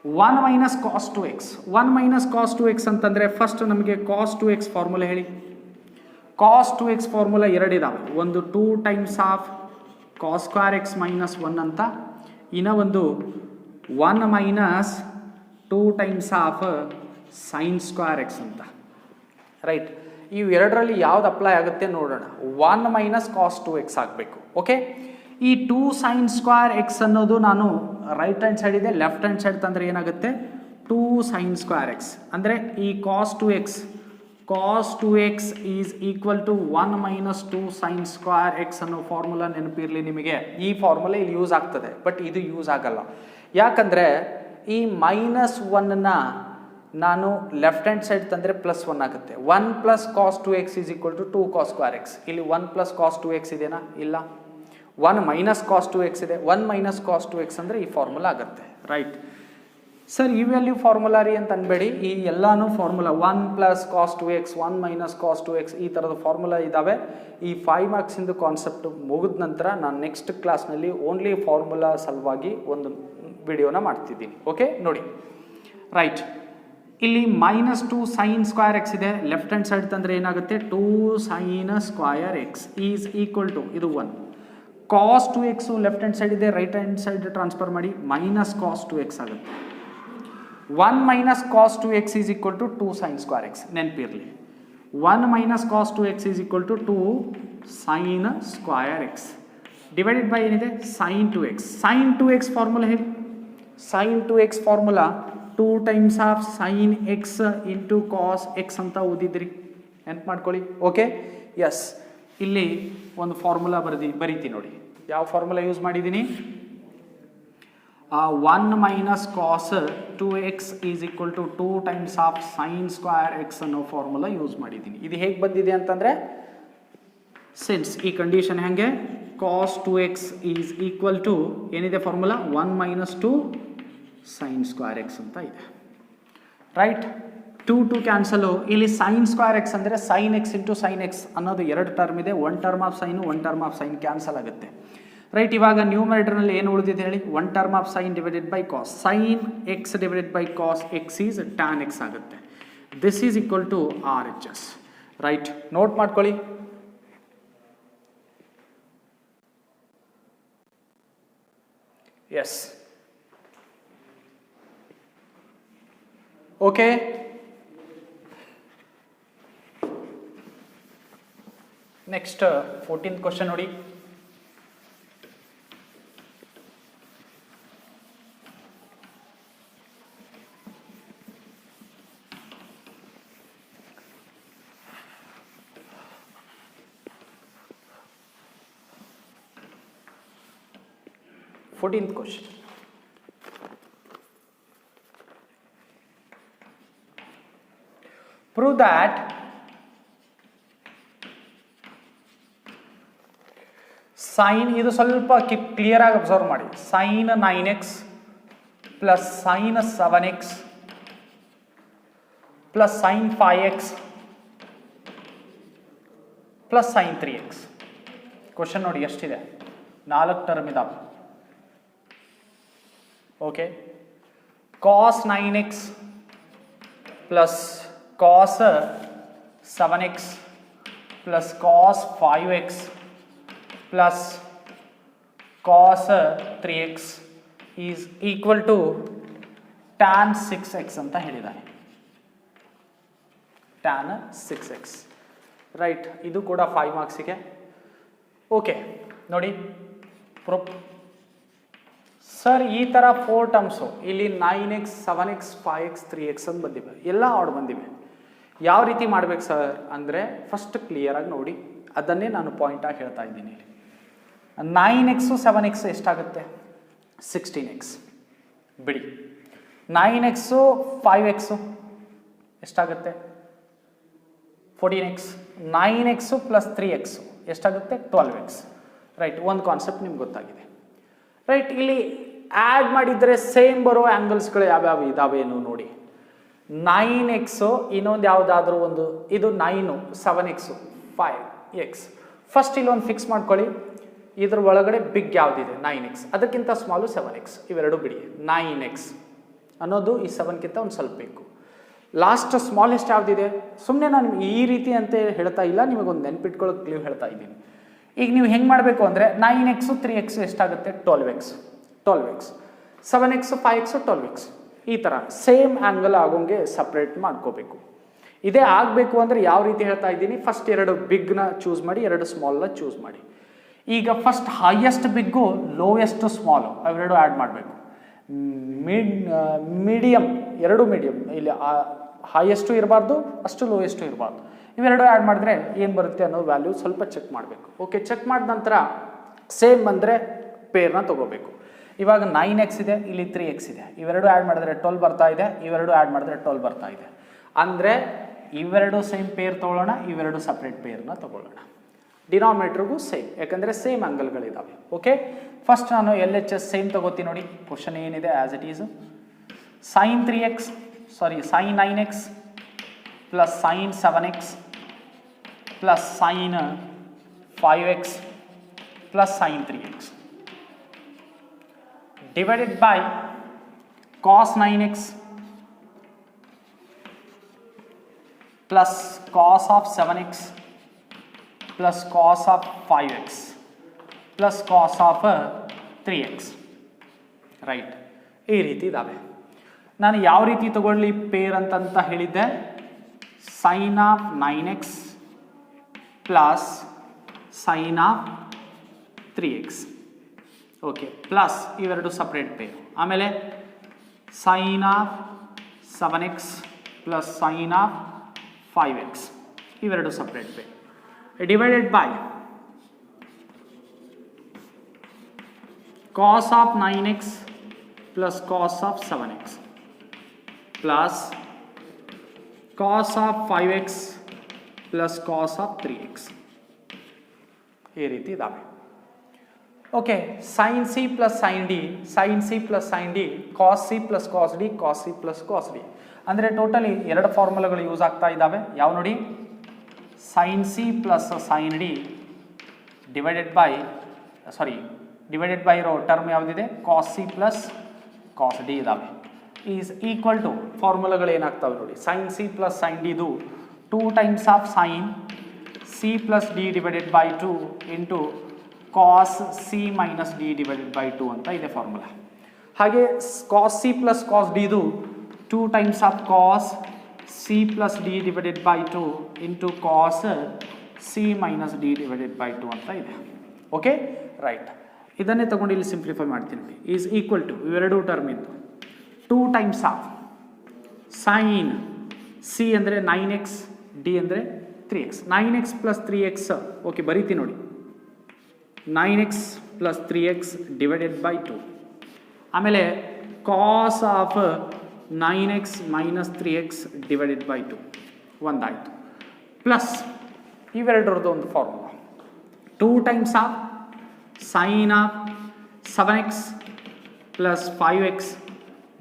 1 minus cos 2x. 1 minus cos 2x ಅಂತಂದರೆ ಫಸ್ಟ್ ನಮಗೆ ಕಾಸ್ 2x ಫಾರ್ಮುಲಾ ಹೇಳಿ. ಕಾಸ್ 2x ಫಾರ್ಮುಲಾ ಎರಡಿದಾವೆ, ಒಂದು 2 times of cos square X minus 1 ಅಂತ, ಇನ್ನೂ ಒಂದು 1 minus 2 times of sine square x ಅಂತ. ರೈಟ್, ಇವು ಎರಡರಲ್ಲಿ ಯಾವ್ದು ಅಪ್ಲೈ ಆಗುತ್ತೆ ನೋಡೋಣ. 1 ಮೈನಸ್ ಕಾಸ್ 2x ಆಗಬೇಕು. ಓಕೆ, ಈ 2 ಸೈನ್ ಸ್ಕ್ವೇರ್ ಎಕ್ಸ್ ಅನ್ನೋದು ನಾನು ರೈಟ್ ಹ್ಯಾಂಡ್ ಸೈಡ್ ಇದೆ, ಲೆಫ್ಟ್ ಹ್ಯಾಂಡ್ ಸೈಡ್ ತಂದರೆ ಏನಾಗುತ್ತೆ, 2 ಸೈನ್ ಸ್ಕ್ವೇರ್ ಎಕ್ಸ್ ಅಂದರೆ ಈ cos 2x is equal to 1 minus 2 sine square x ಅನ್ನೋ ಫಾರ್ಮುಲಾ ನೆನಪಿರಲಿ ನಿಮಗೆ. ಈ ಫಾರ್ಮುಲಾ ಇಲ್ಲಿ ಯೂಸ್ ಆಗ್ತದೆ, ಬಟ್ ಇದು ಯೂಸ್ ಆಗಲ್ಲ. ಯಾಕಂದರೆ ಈ ಮೈನಸ್ 1ನ ನಾನು ಲೆಫ್ಟ್ ಹ್ಯಾಂಡ್ ಸೈಡ್ ತಂದರೆ ಪ್ಲಸ್ 1 ಆಗುತ್ತೆ. 1 plus cos 2x is equal to 2 cos square x. ಇಲ್ಲಿ 1 ಪ್ಲಸ್ ಕಾಸ್ 2x ಇದೆನಾ, ಇಲ್ಲ. 1 ಮೈನಸ್ ಕಾಸ್ 2x ಇದೆ, 1 ಮೈನಸ್ ಕಾಸ್ 2x ಅಂದರೆ ಈ ಫಾರ್ಮುಲಾ ಆಗುತ್ತೆ. ರೈಟ್ ಸರ್, ಈ ವ್ಯಾಲ್ಯೂ ಫಾರ್ಮುಲಾ ರೀ ಅಂತ ಅನ್ಬೇಡಿ, ಈ ಎಲ್ಲಾನು formula 1 plus cos 2x 1 minus cos 2x ಈ ಥರದ ಫಾರ್ಮುಲಾ ಇದ್ದಾವೆ. ಈ 5 ಮಾರ್ಕ್ಸಿಂದು ಕಾನ್ಸೆಪ್ಟ್ ಮುಗಿದ ನಂತರ ನಾನು ನೆಕ್ಸ್ಟ್ ಕ್ಲಾಸ್ನಲ್ಲಿ ಓನ್ಲಿ ಫಾರ್ಮುಲಾ ಸಲುವಾಗಿ ಒಂದು ವಿಡಿಯೋನ ಮಾಡ್ತಿದ್ದೀನಿ. ಓಕೆ, ನೋಡಿ. ರೈಟ್, ಇಲ್ಲಿ ಮೈನಸ್ 2 ಸೈನ್ ಸ್ಕ್ವೇರ್ ಎಕ್ಸ್ ಇದೆ, ಲೆಫ್ಟ್ ಹ್ಯಾಂಡ್ ಸೈಡ್ ತಂದರೆ ಏನಾಗುತ್ತೆ, 2 sine square X is equal to ಇದು 1 cos 2x left hand side ಇದೆ, ರೈಟ್ ಹ್ಯಾಂಡ್ ಸೈಡ್ ಟ್ರಾನ್ಸ್ಫರ್ ಮಾಡಿ ಮೈನಸ್ ಕಾಸ್ 2x ಆಗುತ್ತೆ. 1 minus cos 2x is equal to 2 sine square X ನೆನಪಿರಲಿ. 1 minus cos 2x is equal to 2 sine square X. Divided by ಏನಿದೆ sine 2x. Sine 2x formula ಹೇಳಿ. Sine 2x formula 2 times of sine x into cos x ಅಂತ ಓದಿದ್ರಿ, ನೆನ್ಪು ಮಾಡ್ಕೊಳ್ಳಿ. Okay, yes. ಇಲ್ಲಿ ಒಂದು formula ಬರೀತೀನಿ ನೋಡಿ. ಯಾವ ಫಾರ್ಮುಲಾ ಯೂಸ್ ಮಾಡಿದ್ದೀನಿ? 1 minus cos 2x is equal to 2 times of sine square x ಅನ್ನೋ ಫಾರ್ಮುಲಾ ಯೂಸ್ ಮಾಡಿದ್ದೀನಿ. ಇದು ಹೇಗೆ ಬಂದಿದೆ ಅಂತಂದರೆ, ಸಿನ್ಸ್ ಈ ಕಂಡೀಷನ್ ಹೆಂಗೆ, cos 2x is equal to ಏನಿದೆ formula 1 minus 2 sine square x ಅಂತ ಇದೆ. Right, 2 cancel. ಇಲ್ಲಿ ಸೈನ್ ಸ್ಕ್ವೇರ್ ಎಕ್ಸ್ ಅಂದರೆ sine x into sine x ಅನ್ನೋದು 2 ಟರ್ಮ್ ಇದೆ. 1 term of sine 1 term of sine cancel ಆಗುತ್ತೆ. ರೈಟ್, ಇವಾಗ ನ್ಯೂಮರೇಟರ್ನಲ್ಲಿ ಏನು ಉಳಿದಿದೆ ಹೇಳಿ? 1 term of sine divided by cos. Sine X divided by cos X is tan X ಆಗುತ್ತೆ. This is equal to R H S. Right, note ಮಾಡ್ಕೊಳ್ಳಿ. Yes, okay. Next 14th question ನೋಡಿ. Question. Prove that sin, ಇದು ಸ್ವಲ್ಪ clear ಆಗಿ observe ಮಾಡಿ. sin 9x plus sin 7x plus sin 5x plus sin 3x. Question ನೋಡಿ ಎಷ್ಟಿದೆ, 4 term ಇದಾವೆ. Okay, cos 9x plus cos 7x plus cos 5x plus cos 3x is equal to tan 6x ಅಂತ ಹೇಳಿದ್ದಾನೆ. tan 6x. Right, ಇದು ಕೂಡ 5 ಮಾರ್ಕ್ಸಿಗೆ. Okay, ನೋಡಿ sir, ಈ ಥರ 4 ಟರ್ಮ್ಸು ಇಲ್ಲಿ 9x 7x 5x 3x ಅಂತ ಬಂದಿವೆ, ಎಲ್ಲ ಆಡ್ ಬಂದಿವೆ. ಯಾವ ರೀತಿ ಮಾಡ್ಬೇಕು ಸರ್ ಅಂದರೆ, ಫಸ್ಟ್ ಕ್ಲಿಯರಾಗಿ ನೋಡಿ, ಅದನ್ನೇ ನಾನು ಪಾಯಿಂಟಾಗಿ ಹೇಳ್ತಾ ಇದ್ದೀನಿ. 9x 7x ಎಷ್ಟಾಗುತ್ತೆ? 16x. ಬಿಡಿ. 9x 5x ಎಷ್ಟಾಗುತ್ತೆ? 14x. 9x ಪ್ಲಸ್ 3x ಎಷ್ಟಾಗುತ್ತೆ? 12x. ರೈಟ್, ಒಂದು ಕಾನ್ಸೆಪ್ಟ್ ನಿಮ್ಗೆ ಗೊತ್ತಾಗಿದೆ. ರೈಟ್, ಇಲ್ಲಿ ಆ್ಯಡ್ ಮಾಡಿದರೆ ಸೇಮ್ ಬರೋ ಆ್ಯಂಗಲ್ಸ್ಗಳು ಯಾವ್ಯಾವ ಇದಾವೇನು ನೋಡಿ. 9x, ಇನ್ನೊಂದು ಯಾವುದಾದ್ರೂ ಒಂದು, ಇದು 9, 7x 5x. ಫಸ್ಟ್ ಇಲ್ಲೊಂದು ಫಿಕ್ಸ್ ಮಾಡ್ಕೊಳ್ಳಿ, ಇದ್ರ ಒಳಗಡೆ ಬಿಗ್ ಯಾವುದಿದೆ 9x, ಅದಕ್ಕಿಂತ ಸ್ಮಾಲು 7x. ಇವೆರಡು ಬಿಡಿ. 9x ಅನ್ನೋದು ಈ 7ಗಿಂತ ಒಂದು ಸ್ವಲ್ಪ ಬೇಕು. ಲಾಸ್ಟ್ ಸ್ಮಾಲೆಸ್ಟ್ ಯಾವುದಿದೆ? ಸುಮ್ಮನೆ ನಾನು ಈ ರೀತಿ ಅಂತ ಹೇಳ್ತಾ ಇಲ್ಲ, ನಿಮಗೊಂದು ನೆನ್ಪಿಟ್ಕೊಳ್ಳೋಕೆ ಕ್ಲೀವ್ ಹೇಳ್ತಾ ಇದ್ದೀನಿ. ಈಗ ನೀವು ಹೆಂಗೆ ಮಾಡಬೇಕು ಅಂದರೆ, 9x 3x ಎಷ್ಟಾಗುತ್ತೆ? 12x. 7x 5x 12x. ಈ ಥರ ಸೇಮ್ ಆ್ಯಂಗಲ್ ಆಗೋಂಗೆ ಸಪ್ರೇಟ್ ಮಾಡ್ಕೋಬೇಕು. ಇದೇ ಆಗಬೇಕು ಅಂದರೆ ಯಾವ ರೀತಿ ಹೇಳ್ತಾ ಇದ್ದೀನಿ, ಫಸ್ಟ್ 2 ಬಿಗ್ನ ಚೂಸ್ ಮಾಡಿ, 2 ಸ್ಮಾಲ್ನ ಚೂಸ್ ಮಾಡಿ. ಈಗ first highest big, lowest small ಅವೆರಡು ಆ್ಯಡ್ ಮಾಡಬೇಕು. ಮೀಡಿಯಮ್, 2 ಮೀಡಿಯಮ್, ಇಲ್ಲಿ ಹೈಯೆಸ್ಟು ಇರಬಾರ್ದು, ಅಷ್ಟು ಲೋಯೆಸ್ಟು ಇರಬಾರ್ದು. ಇವೆರಡು ಆ್ಯಡ್ ಮಾಡಿದ್ರೆ ಏನು ಬರುತ್ತೆ ಅನ್ನೋ ವ್ಯಾಲ್ಯೂ ಸ್ವಲ್ಪ ಚೆಕ್ ಮಾಡಬೇಕು. ಓಕೆ, ಚೆಕ್ ಮಾಡಿದ ನಂತರ ಸೇಮ್ ಬಂದರೆ ಪೇರ್ನ ತೊಗೋಬೇಕು. ಇವಾಗ 9x ಇದೆ, ಇಲ್ಲಿ 3x ಇದೆ. ಇವೆರಡು ಆ್ಯಡ್ ಮಾಡಿದ್ರೆ 12 ಬರ್ತಾ ಇದೆ, ಇವೆರಡು ಆ್ಯಡ್ ಮಾಡಿದ್ರೆ 12 ಬರ್ತಾ ಇದೆ. ಅಂದರೆ ಇವೆರಡು ಸೇಮ್ ಪೇರ್ ತೊಗೊಳ್ಳೋಣ, ಇವೆರಡು ಸಪ್ರೇಟ್ ಪೇರ್ನ ತೊಗೊಳ್ಳೋಣ. ಡಿನಾಮಿನೇಟ್ರಿಗೂ ಸೇಮ್, ಯಾಕಂದರೆ ಸೇಮ್ ಆ್ಯಂಗಲ್ಗಳಿದ್ದಾವೆ. ಓಕೆ, ಫಸ್ಟ್ ನಾನು LHS ಸೇಮ್ ತೊಗೋತೀನಿ ನೋಡಿ. ಕ್ವಶನ್ ಏನಿದೆ as it Yesu, sin 9x plus sin 7x plus sin 5x plus sin 3x divided by cos 9x plus cos of 7x plus cos of 5x plus cos of 3x. Right, ಈ ರೀತಿ ಇದ್ದಾವೆ. ನಾನು ಯಾವ ರೀತಿ ತಗೊಳ್ಳಿ peer ಅಂತ ಹೇಳಿದ್ದೆ, sin of 9x plus sin of 3x. ಓಕೆ, ಪ್ಲಸ್ ಇವೆರಡು ಸಪ್ರೇಟ್ ಪೇರ್. ಆಮೇಲೆ sign of 7x plus sine of 5x ಇವೆರಡು separate pair. Divided by cos of 9x plus cos of 7x plus cos of 5x plus cos of 3x ಈ ರೀತಿ ಇದಾವೆ. Okay, sign C plus sign D, sign C plus sign D, cos C plus cos D, cos C plus cos D. ಅಂದರೆ totally ಎರಡು ಫಾರ್ಮುಲಾಗಳು use ಆಗ್ತಾ ಇದ್ದಾವೆ. ಯಾವ ನೋಡಿ, sine C plus sign D divided by ಇರೋ ಟರ್ಮ್ ಯಾವುದಿದೆ, cos C plus cos D ಇದಾವೆ. ಈಸ್ ಈಕ್ವಲ್ ಟು ಫಾರ್ಮುಲಾಗಳು ಏನಾಗ್ತವೆ ನೋಡಿ, ಸೈನ್ ಸಿ ಪ್ಲಸ್ ಸೈನ್ ಡಿದು 2 times of sign C plus D divided by 2 into cos C minus D divided by 2 ಅಂತ ಇದೆ formula. ಹಾಗೆ ಕಾಸ್ ಸಿ ಪ್ಲಸ್ ಕಾಸ್ ಡಿದು 2 times of cos C plus D divided by 2 into cos C minus D divided by 2 ಅಂತ ಇದೆ. Okay, right. ಇದನ್ನೇ ತಗೊಂಡು ಇಲ್ಲಿ simplify ಮಾಡ್ತೀನಿ. ಈಸ್ ಈಕ್ವಲ್ ಟು ಇವೆರಡು ಟರ್ಮ್ ಇಂದು 2 ಟೈಮ್ಸ್ ಆಫ್ ಸೈನ್ ಸಿ ಅಂದರೆ 9x, ಡಿ ಅಂದರೆ 3x. 9x plus 3x, okay ಬರೀತೀನಿ ನೋಡಿ, 9x plus 3x divided by 2. ಆಮೇಲೆ cos of 9x minus 3x divided by 2 ಒಂದಾಯಿತು. ಪ್ಲಸ್ ಇವೆರಡರದ್ದು ಒಂದು formula, 2 times of sine of 7x plus 5x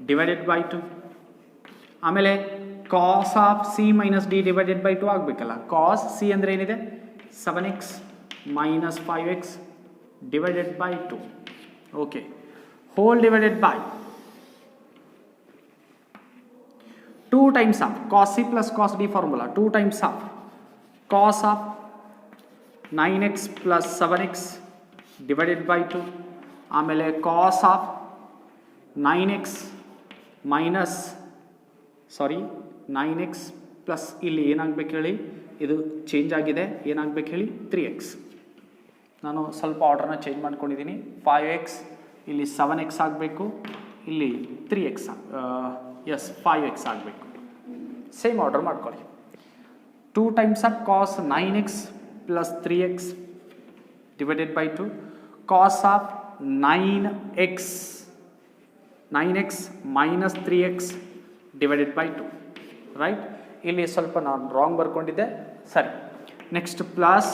divided by 2. ಆಮೇಲೆ cos of C minus D divided by 2 ಆಗಬೇಕಲ್ಲ. Cos C ಅಂದರೆ ಏನಿದೆ, 7x minus 5x divided by 2. Okay, whole divided by 2 times of cos C plus cos D formula, 2 times of cos of 9x plus 7x divided by 2. ಆಮೇಲೆ cos of 9x minus 9x plus ಇಲ್ಲಿ ಏನಾಗಬೇಕು ಹೇಳಿ, ಇದು change ಆಗಿದೆ, ಏನಾಗಬೇಕು ಹೇಳಿ 3x. ನಾನು ಸ್ವಲ್ಪ ಆರ್ಡರ್ನ ಚೇಂಜ್ ಮಾಡ್ಕೊಂಡಿದ್ದೀನಿ. 5x ಇಲ್ಲಿ 7x ಆಗಬೇಕು, ಇಲ್ಲಿ 3x 5x ಆಗಬೇಕು. ಸೇಮ್ ಆರ್ಡರ್ ಮಾಡ್ಕೊಳ್ಳಿ. 2 times of cos 9x plus 3x divided by 2. Cos of 9x minus 3x divided by 2. Right, ಇಲ್ಲಿ ಸ್ವಲ್ಪ ನಾನು ರಾಂಗ್ ಬರ್ಕೊಂಡಿದ್ದೆ, ಸರಿ. Next plus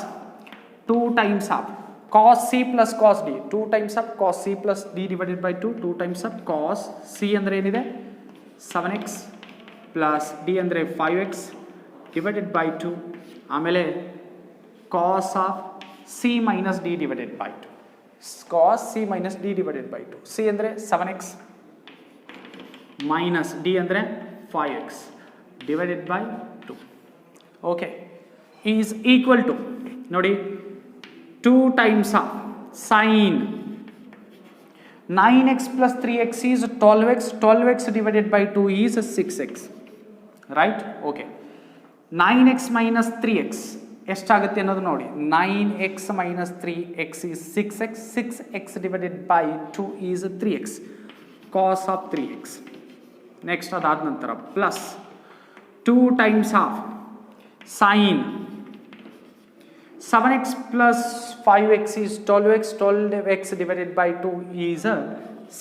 2 times of cos C plus cos d, 2 times of cos C plus D divided by 2. 2 times of cos C ಅಂದರೆ ಏನಿದೆ 7x plus d ಅಂದರೆ 5x divided by 2. ಆಮೇಲೆ cos of C minus D divided by 2. Cos C minus D divided by 2. C ಅಂದರೆ 7x minus D ಅಂದರೆ 5x divided by 2. Okay, is equal to ನೋಡಿ 2 times of sine 9x plus 3x is 12x. 12x divided by 2 is 6x. Right, okay. 9x minus 3x ಎಷ್ಟಾಗುತ್ತೆ ಅನ್ನೋದು ನೋಡಿ. 9x minus 3x is 6x. 6x divided by 2 is 3x, cos of 3x. Next ಅದಾದ ನಂತರ plus 2 times of sine 7x plus 5x is 12x. 12x divided by 2 is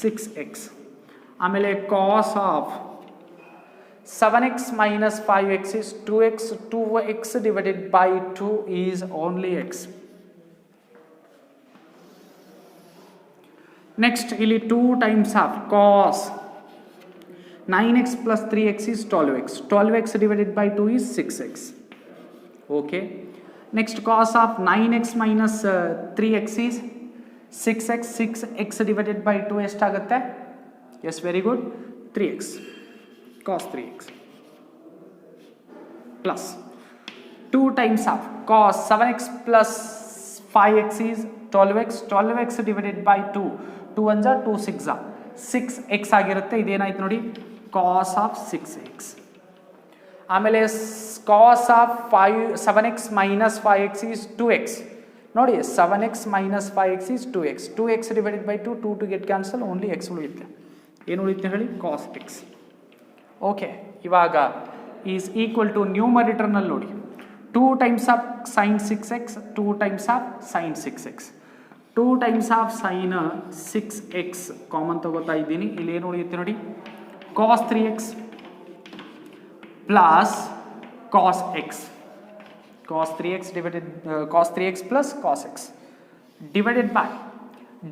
6x. ಆಮೇಲೆ cos of 7x minus 5x is 2x. 2x divided by 2 is only x. Next ಇಲ್ಲಿ 2 times of cos 9x plus 3x is 12x. 12x divided by 2 is 6x. Okay. Next, cos of 9x minus 3x is 6x. 6x divided by 2 ಎಷ್ಟಾಗುತ್ತೆ? Yes, very good. 3x. Cos 3x. Plus 2 times of cos 7x plus 5x is 12x. 12x divided by 2. 2 1 2 6 6x ಆಗಿರುತ್ತೆ. ಇದೇನಾಯ್ತು ನೋಡಿ, cos of 6x. ಆಮೇಲೆ cos of 7x minus 5x is 2x. ನೋಡಿ 7x minus 5x is 2x. 2x divided by 2, 2 to get cancel, only x ಉಳಿಯುತ್ತೆ. ಏನು ಉಳಿಯುತ್ತೆ ಹೇಳಿ? cos x. Okay, ಇವಾಗ is equal to ನ್ಯೂಮರೇಟರ್ನಲ್ಲಿ ನೋಡಿ 2 times of sin 6x, 2 times of sin 6x. 2 times of sin 6x common ತಗೋತಾ ಇದ್ದೀನಿ. ಇಲ್ಲಿ ಏನು ಉಳಿಯುತ್ತೆ ನೋಡಿ? cos 3x plus cos x. cos 3x divided cos 3x plus cos x divided by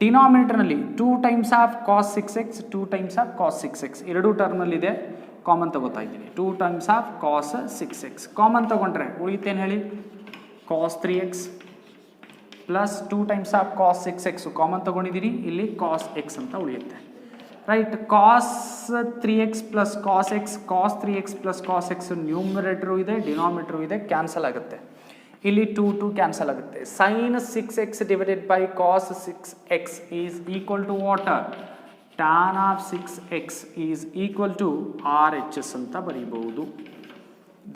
ಡಿನಾಮಿನೇಟರ್ನಲ್ಲಿ 2 times of cos 6x, 2 times of cos 6x ಎರಡು ಟರ್ಮ್ನಲ್ಲಿದೆ, common ತಗೋತಾ ಇದ್ದೀನಿ. 2 times of cos 6x common ತಗೊಂಡ್ರೆ ಉಳಿಯುತ್ತೇನು ಹೇಳಿ? cos 3x plus 2 times of cos 6x common ತಗೊಂಡಿದ್ದೀನಿ, ಇಲ್ಲಿ cos x ಅಂತ ಉಳಿಯುತ್ತೆ. Right, cos 3x plus cos x, cos 3x plus cos x ನ್ಯೂಮರೇಟರು ಇದೆ, ಡಿನಾಮಿನೇಟರು ಇದೆ, ಕ್ಯಾನ್ಸಲ್ ಆಗುತ್ತೆ. ಇಲ್ಲಿ 2 2 ಕ್ಯಾನ್ಸಲ್ ಆಗುತ್ತೆ. sin 6x divided by cos 6x is equal to what? tan of 6x is equal to RHS ಅಂತ ಬರೀಬಹುದು.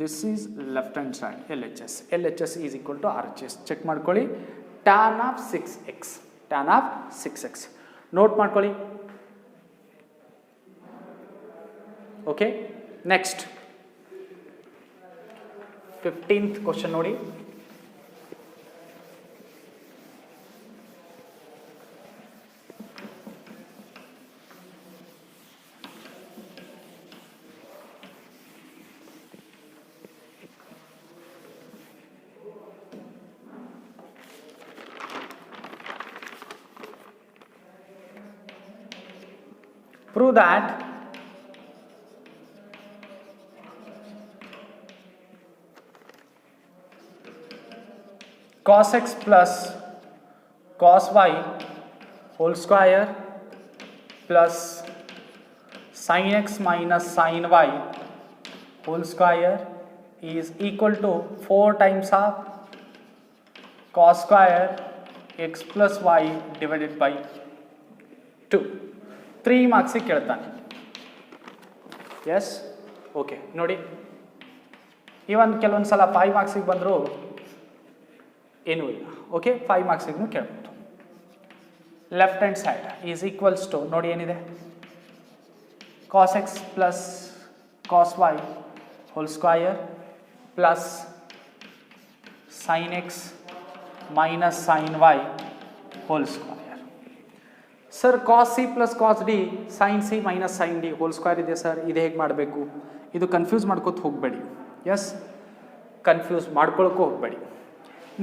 This is left hand side LHS. LHS is equal to RHS. Check ಮಾಡ್ಕೊಳ್ಳಿ. tan of 6x, tan of 6x note ಮಾಡ್ಕೊಳ್ಳಿ. Okay, next 15th question ನೋಡಿ. Prove that cos x plus cos y whole square plus sin x minus sin y whole square is equal to 4 times of cos square x plus y divided by 2. 3 ಮಾರ್ಕ್ಸಿಗೆ ಕೇಳ್ತಾನೆ. Yes, okay ನೋಡಿ, ಇವನ್ ಕೆಲವೊಂದು ಸಲ 5 ಮಾರ್ಕ್ಸಿಗೆ ಬಂದರೂ ಏನೂ ಇಲ್ಲ. Okay, 5 ಮಾರ್ಕ್ಸಿಗೂ ಕೇಳ್ಬೋದು. Left hand side is equals to ನೋಡಿ ಏನಿದೆ? cos x plus cos y whole square plus sin x minus sin y whole square. Sir cos c plus cos d sin c minus sin d whole square ಇದೆ sir, ಇದು ಹೇಗೆ ಮಾಡಬೇಕು? ಇದು confuse ಮಾಡ್ಕೋತ ಹೋಗಬೇಡಿ. S, confuse ಮಾಡ್ಕೊಳಕ್ಕೂ ಹೋಗಬೇಡಿ.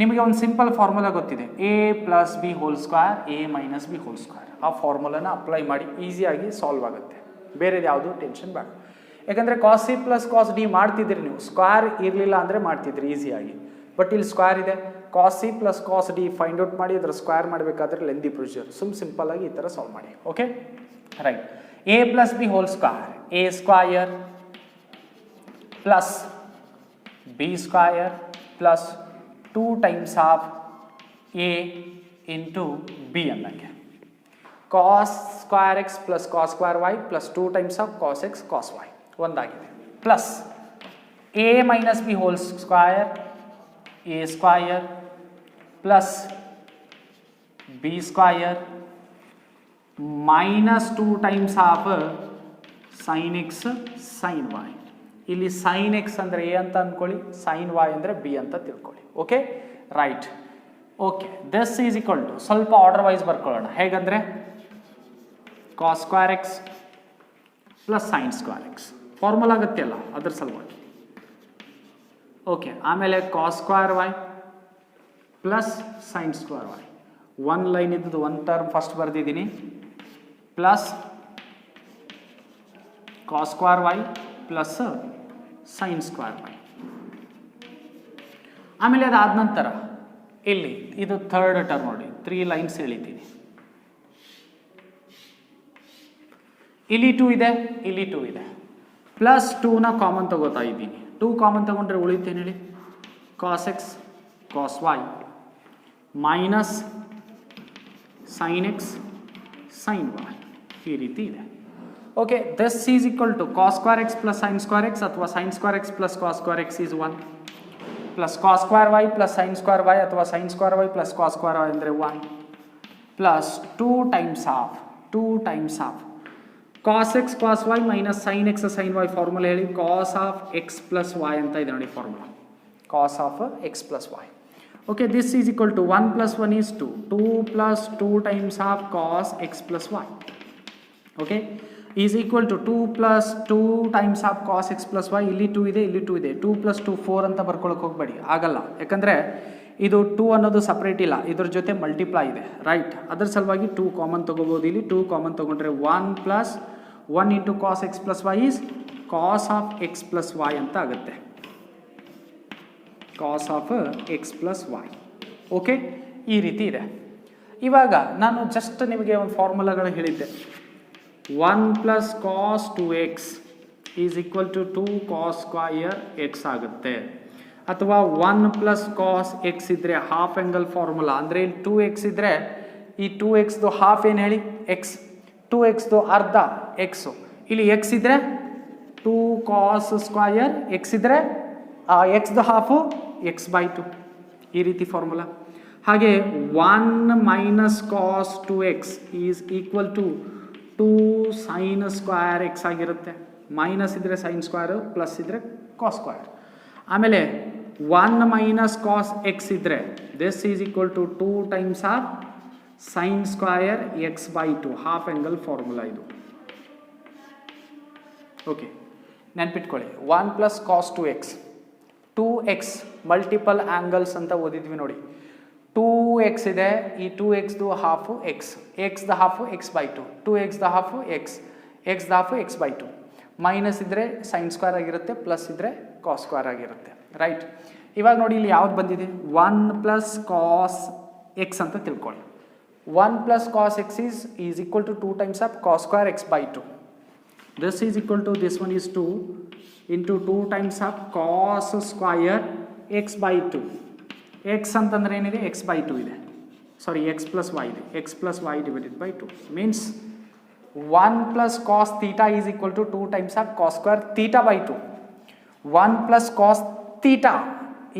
ನಿಮಗೆ ಒಂದು ಸಿಂಪಲ್ ಫಾರ್ಮುಲಾ ಗೊತ್ತಿದೆ, a plus B whole square a minus B whole square. ಆ ಫಾರ್ಮುಲಾನ ಅಪ್ಲೈ ಮಾಡಿ ಈಸಿಯಾಗಿ ಸಾಲ್ವ್ ಆಗುತ್ತೆ. ಬೇರೆದು ಯಾವುದು ಟೆನ್ಷನ್ ಬೇಡ. ಯಾಕಂದರೆ cos c plus cos d ಮಾಡ್ತಿದ್ರಿ ನೀವು, ಸ್ಕ್ವೇರ್ ಇರಲಿಲ್ಲ ಅಂದರೆ ಮಾಡ್ತಿದ್ರಿ ಈಸಿಯಾಗಿ. ಬಟ್ ಇಲ್ಲಿ ಸ್ಕ್ವೇರ್ ಇದೆ, cos c plus cos d find out ಮಾಡಿ ಅದರ ಸ್ಕ್ವೇರ್ ಮಾಡಬೇಕಾದ್ರೆ ಲೆಂದಿ ಪ್ರೊಸೀಜರ್. ಸಿಂಪಲ್ ಆಗಿ ಈ ಥರ ಸಾಲ್ವ್ ಮಾಡಿ. Okay, right. a plus B whole square a square plus B square plus 2 times of a into B ಅನ್ನಂಗೆ. cos square x plus cos square y plus 2 times of cos x cos y ಒಂದಾಗಿದೆ. Plus a minus B whole square a square plus B square minus 2 times of sin x sin y. ಇಲ್ಲಿ sin x ಅಂದರೆ a ಅಂತ ಅಂದ್ಕೊಳ್ಳಿ, sin y ಅಂದರೆ b ಅಂತ ತಿಳ್ಕೊಳ್ಳಿ. Okay, right. Okay, this is equal to ಸ್ವಲ್ಪ order wise ಬರ್ಕೊಳ್ಳೋಣ. ಹೇಗಂದರೆ cos square x plus sin square x formula ಆಗುತ್ತೆ ಅಲ್ಲ, ಅದ್ರ ಸಲುವಾಗಿ. ಓಕೆ, ಆಮೇಲೆ cos square y plus sin square y. ಒಂದು ಲೈನ್ ಇದ್ದದ್ದು ಒಂದು ಟರ್ಮ್ ಫಸ್ಟ್ ಬರೆದಿದ್ದೀನಿ, plus cos square y plus sin square y. ಆಮೇಲೆ ಅದಾದ ನಂತರ ಇಲ್ಲಿ ಇದು ಥರ್ಡ್ ಟರ್ಮ್ ನೋಡಿ, 3 ಲೈನ್ಸ್ ಹೇಳಿದ್ದೀನಿ. ಇಲ್ಲಿ 2 ಇದೆ, ಇಲ್ಲಿ 2 ಇದೆ, ಪ್ಲಸ್ 2ನ ಕಾಮನ್ ತಗೋತಾ ಇದ್ದೀನಿ. 2 ಕಾಮನ್ ತಗೊಂಡ್ರೆ ಉಳಿತೇನೆ ಹೇಳಿ? cos x cos y minus sin x sin y ಈ ರೀತಿ ಇದೆ. Okay, this is equal to cos square x plus sin square x ಅಥವಾ sin square x plus cos square x is 1. Plus cos square y plus sign square y ಅಥವಾ sine square y plus cos square y ಅಂದರೆ 1 plus 2 times of cos x cos y minus sine x sine y formula ಹೇಳಿ cos of x plus y ಅಂತ ಇದೆ ನೋಡಿ formula cos of x plus y. Okay, this is equal to 1 + 1 is 2 2 + 2 times of cos X plus y. Okay, is equal to 2 + 2 times of cos X plus y. ಇಲ್ಲಿ 2 ಇದೆ, ಇಲ್ಲಿ 2 ಇದೆ. 2 + 2 4 ಅಂತ ಬರ್ಕೊಳಕ್ಕೆ ಹೋಗಬೇಡಿ, ಆಗಲ್ಲ. ಯಾಕಂದರೆ ಇದು 2 ಅನ್ನೋದು ಸಪ್ರೇಟ್ ಇಲ್ಲ, ಇದ್ರ ಜೊತೆ ಮಲ್ಟಿಪ್ಲೈ ಇದೆ, ರೈಟ್? ಅದರ ಸಲುವಾಗಿ 2 ಕಾಮನ್ ತೊಗೋಬೋದು. ಇಲ್ಲಿ 2 ಕಾಮನ್ ತೊಗೊಂಡ್ರೆ 1 + 1 into cos X plus y is cos of x plus y ಅಂತ ಆಗುತ್ತೆ. Cos of x plus y. Okay, ಈ ರೀತಿ ಇದೆ. ಇವಾಗ ನಾನು ಜಸ್ಟ್ ನಿಮಗೆ ಒಂದು ಫಾರ್ಮುಲಾಗಳು ಹೇಳಿದ್ದೆ. 1 + cos 2x is equal to 2 cos square x ಆಗುತ್ತೆ. ಅಥವಾ 1 + cos x ಇದ್ದರೆ ಹಾಫ್ ಆ್ಯಂಗಲ್ ಫಾರ್ಮುಲಾ ಅಂದರೆ ಇಲ್ಲಿ 2x ಇದ್ದರೆ ಈ 2xದು ಹಾಫ್ ಏನು ಹೇಳಿ ಎಕ್ಸ್, 2xದು ಅರ್ಧ ಎಕ್ಸು. ಇಲ್ಲಿ ಎಕ್ಸ್ ಇದ್ದರೆ 2 cos ಸ್ಕ್ವಯರ್ ಎಕ್ಸ್ ಇದ್ದರೆ ಎಕ್ಸ್ದು ಹಾಫು x/2, ಈ ರೀತಿ ಫಾರ್ಮುಲಾ. ಹಾಗೆ 1 - cos 2x is equal to 2 sin square x ಆಗಿರುತ್ತೆ. ಮೈನಸ್ ಇದ್ದರೆ ಸೈನ್ ಸ್ಕ್ವಯರು, ಪ್ಲಸ್ ಇದ್ದರೆ ಕಾಸ್ ಸ್ಕ್ವಯರ್. ಆಮೇಲೆ 1 - cos x ಇದ್ದರೆ this is equal to 2 times of sine square x/2 half angle formula ಇದು. ಓಕೆ, ನೆನ್ಪಿಟ್ಕೊಳ್ಳಿ. 1 + cos 2x 2x multiple angles ಅಂತ ಓದಿದ್ವಿ ನೋಡಿ. 2x ಇದೆ, ಈ 2xದು ಹಾಫು ಎಕ್ಸ್, ಎಕ್ಸ್ದ ಹಾಫು x/2, 2xದ ಹಾಫು ಎಕ್ಸ್, ಎಕ್ಸ್ದ ಹಾಫು x/2. ಮೈನಸ್ ಇದ್ದರೆ ಸೈನ್ ಸ್ಕ್ವೇರ್ ಆಗಿರುತ್ತೆ, ಪ್ಲಸ್ ಇದ್ದರೆ ಕಾಸ್ ಸ್ಕ್ವೇರ್ ಆಗಿರುತ್ತೆ, ರೈಟ್? ಇವಾಗ ನೋಡಿ ಇಲ್ಲಿ ಯಾವ್ದು ಬಂದಿದೆ, 1 + cos x ಅಂತ ತಿಳ್ಕೊಳ್ಳಿ. 1 + cos x is equal to 2 times of cos square x/2. This is equal to this one is 2 into 2 times of cos square x/2. X ಅಂತಂದ್ರೆ ಏನಿದೆ, x/2 ಇದೆ, ಸಾರಿ x + y ಇದೆ, x + y divided by 2 means 1 + cos θ is equal to 2 times of cos square θ/2. 1 + cos θ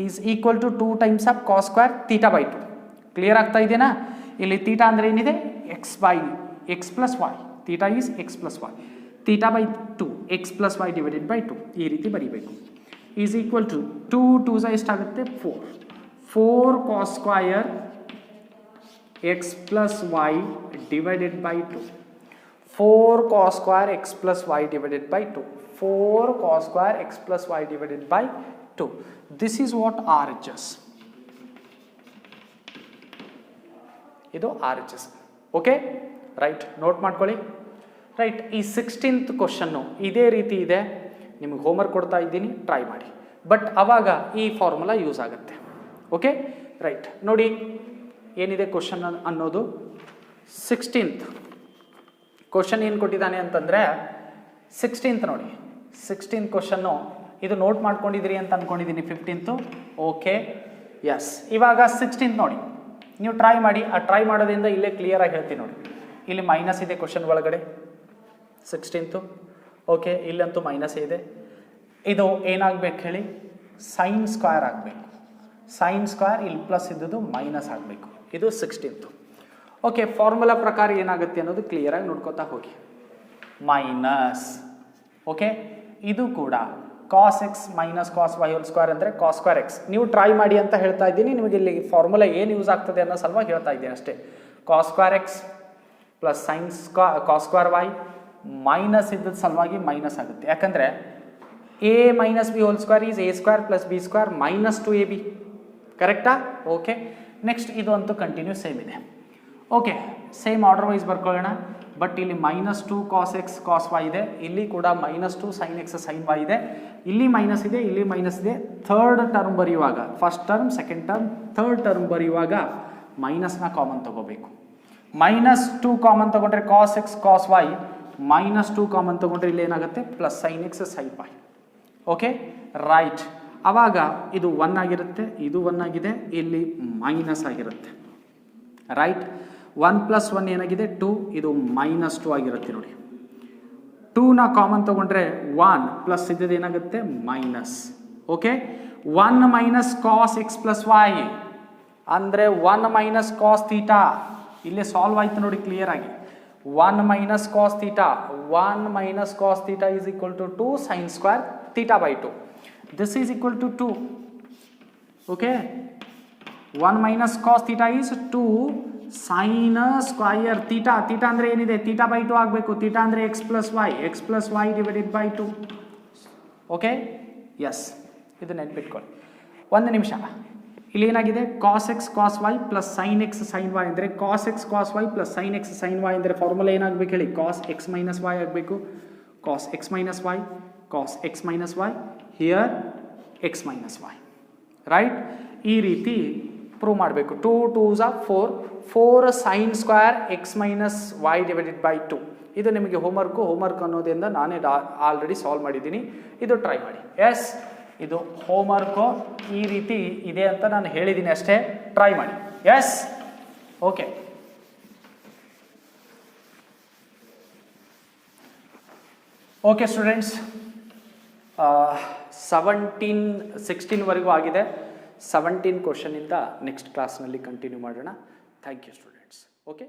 is equal to 2 times of cos square θ/2. Clear ಆಗ್ತಾ ಇದೆಯಾ? ಇಲ್ಲಿ θ ಅಂದರೆ ಏನಿದೆ, x + y, θ is x + y, θ/2 x + y divided by 2, ಈ ರೀತಿ ಬರೀಬೇಕು. Is equal to 2 2 ಎಷ್ಟಾಗುತ್ತೆ, 4 cos square x + y divided by 2. 4 cos square x + y divided by 2. 4 cos square x + y divided by 2. This is what RHS. ಇದು RHS. Okay, right? Note ಮಾಡ್ಕೊಳ್ಳಿ. Right, ಈ 16th question ಇದೇ ರೀತಿ ಇದೆ. ನಿಮಗೆ homework ಕೊಡ್ತಾ ಇದ್ದೀನಿ, ಟ್ರೈ ಮಾಡಿ. ಬಟ್ ಆವಾಗ ಈ ಫಾರ್ಮುಲಾ ಯೂಸ್ ಆಗುತ್ತೆ. Okay, right? ನೋಡಿ ಏನಿದೆ ಕ್ವಶನ್ ಅನ್ನೋದು. 16th ಕ್ವಶನ್ ಏನು ಕೊಟ್ಟಿದ್ದಾನೆ ಅಂತಂದರೆ 16th ನೋಡಿ. 16th ಕ್ವಶನ್ನು ಇದು ನೋಟ್ ಮಾಡ್ಕೊಂಡಿದ್ದೀರಿ ಅಂತ ಅಂದ್ಕೊಂಡಿದ್ದೀನಿ. 15th okay, S. ಇವಾಗ 16th ನೋಡಿ, ನೀವು ಟ್ರೈ ಮಾಡಿ. ಆ ಟ್ರೈ ಮಾಡೋದ್ರಿಂದ ಇಲ್ಲೇ ಕ್ಲಿಯರಾಗಿ ಹೇಳ್ತೀನಿ ನೋಡಿ. ಇಲ್ಲಿ ಮೈನಸ್ ಇದೆ ಕ್ವಶನ್ ಒಳಗಡೆ 16th. ಓಕೆ, ಇಲ್ಲಂತೂ ಮೈನಸ್ ಇದೆ. ಇದು ಏನಾಗಬೇಕು ಹೇಳಿ, ಸೈನ್ ಸ್ಕ್ವೇರ್ ಆಗಬೇಕು. ಸೈನ್ ಸ್ಕ್ವೇರ್ ಇಲ್ಲಿ ಪ್ಲಸ್ ಇದ್ದದ್ದು ಮೈನಸ್ ಆಗಬೇಕು. ಇದು 16th. ಓಕೆ, ಫಾರ್ಮುಲಾ ಪ್ರಕಾರ ಏನಾಗುತ್ತೆ ಅನ್ನೋದು ಕ್ಲಿಯರಾಗಿ ನೋಡ್ಕೋತಾ ಹೋಗಿ. ಮೈನಸ್, ಓಕೆ, ಇದು ಕೂಡ cos X minus cos y whole square ಅಂದರೆ ಕಾಸ್ ಸ್ಕ್ವೇರ್ ಎಕ್ಸ್. ನೀವು ಟ್ರೈ ಮಾಡಿ ಅಂತ ಹೇಳ್ತಾ ಇದ್ದೀನಿ. ನಿಮಗೆ ಇಲ್ಲಿ ಫಾರ್ಮುಲಾ ಏನು ಯೂಸ್ ಆಗ್ತದೆ ಅನ್ನೋ ಸಲುವಾಗಿ ಹೇಳ್ತಾ ಇದ್ದೀನಿ ಅಷ್ಟೇ. Cos square x plus sine cos square y minus ಇದ್ದದ ಸಲುವಾಗಿ ಮೈನಸ್ ಆಗುತ್ತೆ. ಯಾಕಂದರೆ a - b whole square is a² + b² - 2ab. ಕರೆಕ್ಟಾ? ಓಕೆ, ನೆಕ್ಸ್ಟ್ ಇದು ಅಂತೂ ಕಂಟಿನ್ಯೂ ಸೇಮ್ ಇದೆ. ಓಕೆ, ಸೇಮ್ ಆರ್ಡರ್ ವೈಸ್ ಬರ್ಕೊಳ್ಳೋಣ. ಬಟ್ ಇಲ್ಲಿ -2 cos x cos y ಇದೆ, ಇಲ್ಲಿ ಕೂಡ -2 sin x sin y ಇದೆ, ಇಲ್ಲಿ ಮೈನಸ್ ಇದೆ, ಇಲ್ಲಿ ಮೈನಸ್ ಇದೆ. ಥರ್ಡ್ ಟರ್ಮ್ ಬರೆಯುವಾಗ, first term, second term, third term ಬರೆಯುವಾಗ ಮೈನಸ್ನ ಕಾಮನ್ ತಗೋಬೇಕು. -2 ಕಾಮನ್ ತಗೊಂಡ್ರೆ cos x cos y, -2 common ತಗೊಂಡ್ರೆ ಇಲ್ಲಿ ಏನಾಗುತ್ತೆ, plus sin x sin y. Okay, right? ಆವಾಗ ಇದು 1 ಆಗಿರುತ್ತೆ, ಇದು 1 ಆಗಿದೆ, ಇಲ್ಲಿ ಮೈನಸ್ ಆಗಿರುತ್ತೆ, ರೈಟ್? 1 + 1 ಏನಾಗಿದೆ, 2, ಇದು -2 ಆಗಿರುತ್ತೆ ನೋಡಿ. 2ನ ಕಾಮನ್ ತಗೊಂಡ್ರೆ 1 ಪ್ಲಸ್ ಇದ್ದದ್ದು ಏನಾಗುತ್ತೆ, minus. Okay, 1 minus cos X plus y ಅಂದರೆ 1 ಮೈನಸ್ ಕಾಸ್ ಥೀಟಾ. ಇಲ್ಲೇ ಸಾಲ್ವ್ ಆಯ್ತು ನೋಡಿ ಕ್ಲಿಯರ್ ಆಗಿ. 1 minus cos theta, 1 minus cos theta is equal to 2 sine square theta by 2. This is equal to 2. Okay, 1 minus cos theta is 2 sine square theta. Theta ಅಂದರೆ ಏನಿದೆ, theta by 2 ಆಗಬೇಕು. Theta ಅಂದರೆ X plus Y divided by 2. Okay, yes, ಇದು ನೆನ್ಪಿಟ್ಕೊಳ್ಳಿ. ಒಂದು ನಿಮಿಷ, ಇಲ್ಲಿ ಏನಾಗಿದೆ, cos x cos y plus sine x sine y ಅಂದರೆ cos x cos y plus sine x sine y ಅಂದರೆ ಫಾರ್ಮುಲಾ ಏನಾಗಬೇಕು ಹೇಳಿ, ಕಾಸ್ ಎಕ್ಸ್ ಮೈನಸ್ ವೈ ಆಗಬೇಕು. Cos X minus y, cos X minus y, here x minus y, right? ಈ ರೀತಿ prove ಮಾಡಬೇಕು. 2 2s are 4 sine square X minus Y divided by 2. ಇದು ನಿಮಗೆ homework ಅನ್ನೋದ್ರಿಂದ ನಾನೇ ಆಲ್ರೆಡಿ ಸಾಲ್ವ್ ಮಾಡಿದ್ದೀನಿ. ಇದು ಟ್ರೈ ಮಾಡಿ. ಎಸ್, ಇದು ಹೋಮ್ವರ್ಕು ಈ ರೀತಿ ಇದೆ ಅಂತ ನಾನು ಹೇಳಿದ್ದೀನಿ ಅಷ್ಟೇ, ಟ್ರೈ ಮಾಡಿ. Yes, okay. ಓಕೆ ಸ್ಟೂಡೆಂಟ್ಸ್, 16ವರೆಗೂ ಆಗಿದೆ. 17 ಕ್ವಶನಿಂದ ನೆಕ್ಸ್ಟ್ ಕ್ಲಾಸ್ನಲ್ಲಿ ಕಂಟಿನ್ಯೂ ಮಾಡೋಣ. Thank you students. ಓಕೆ.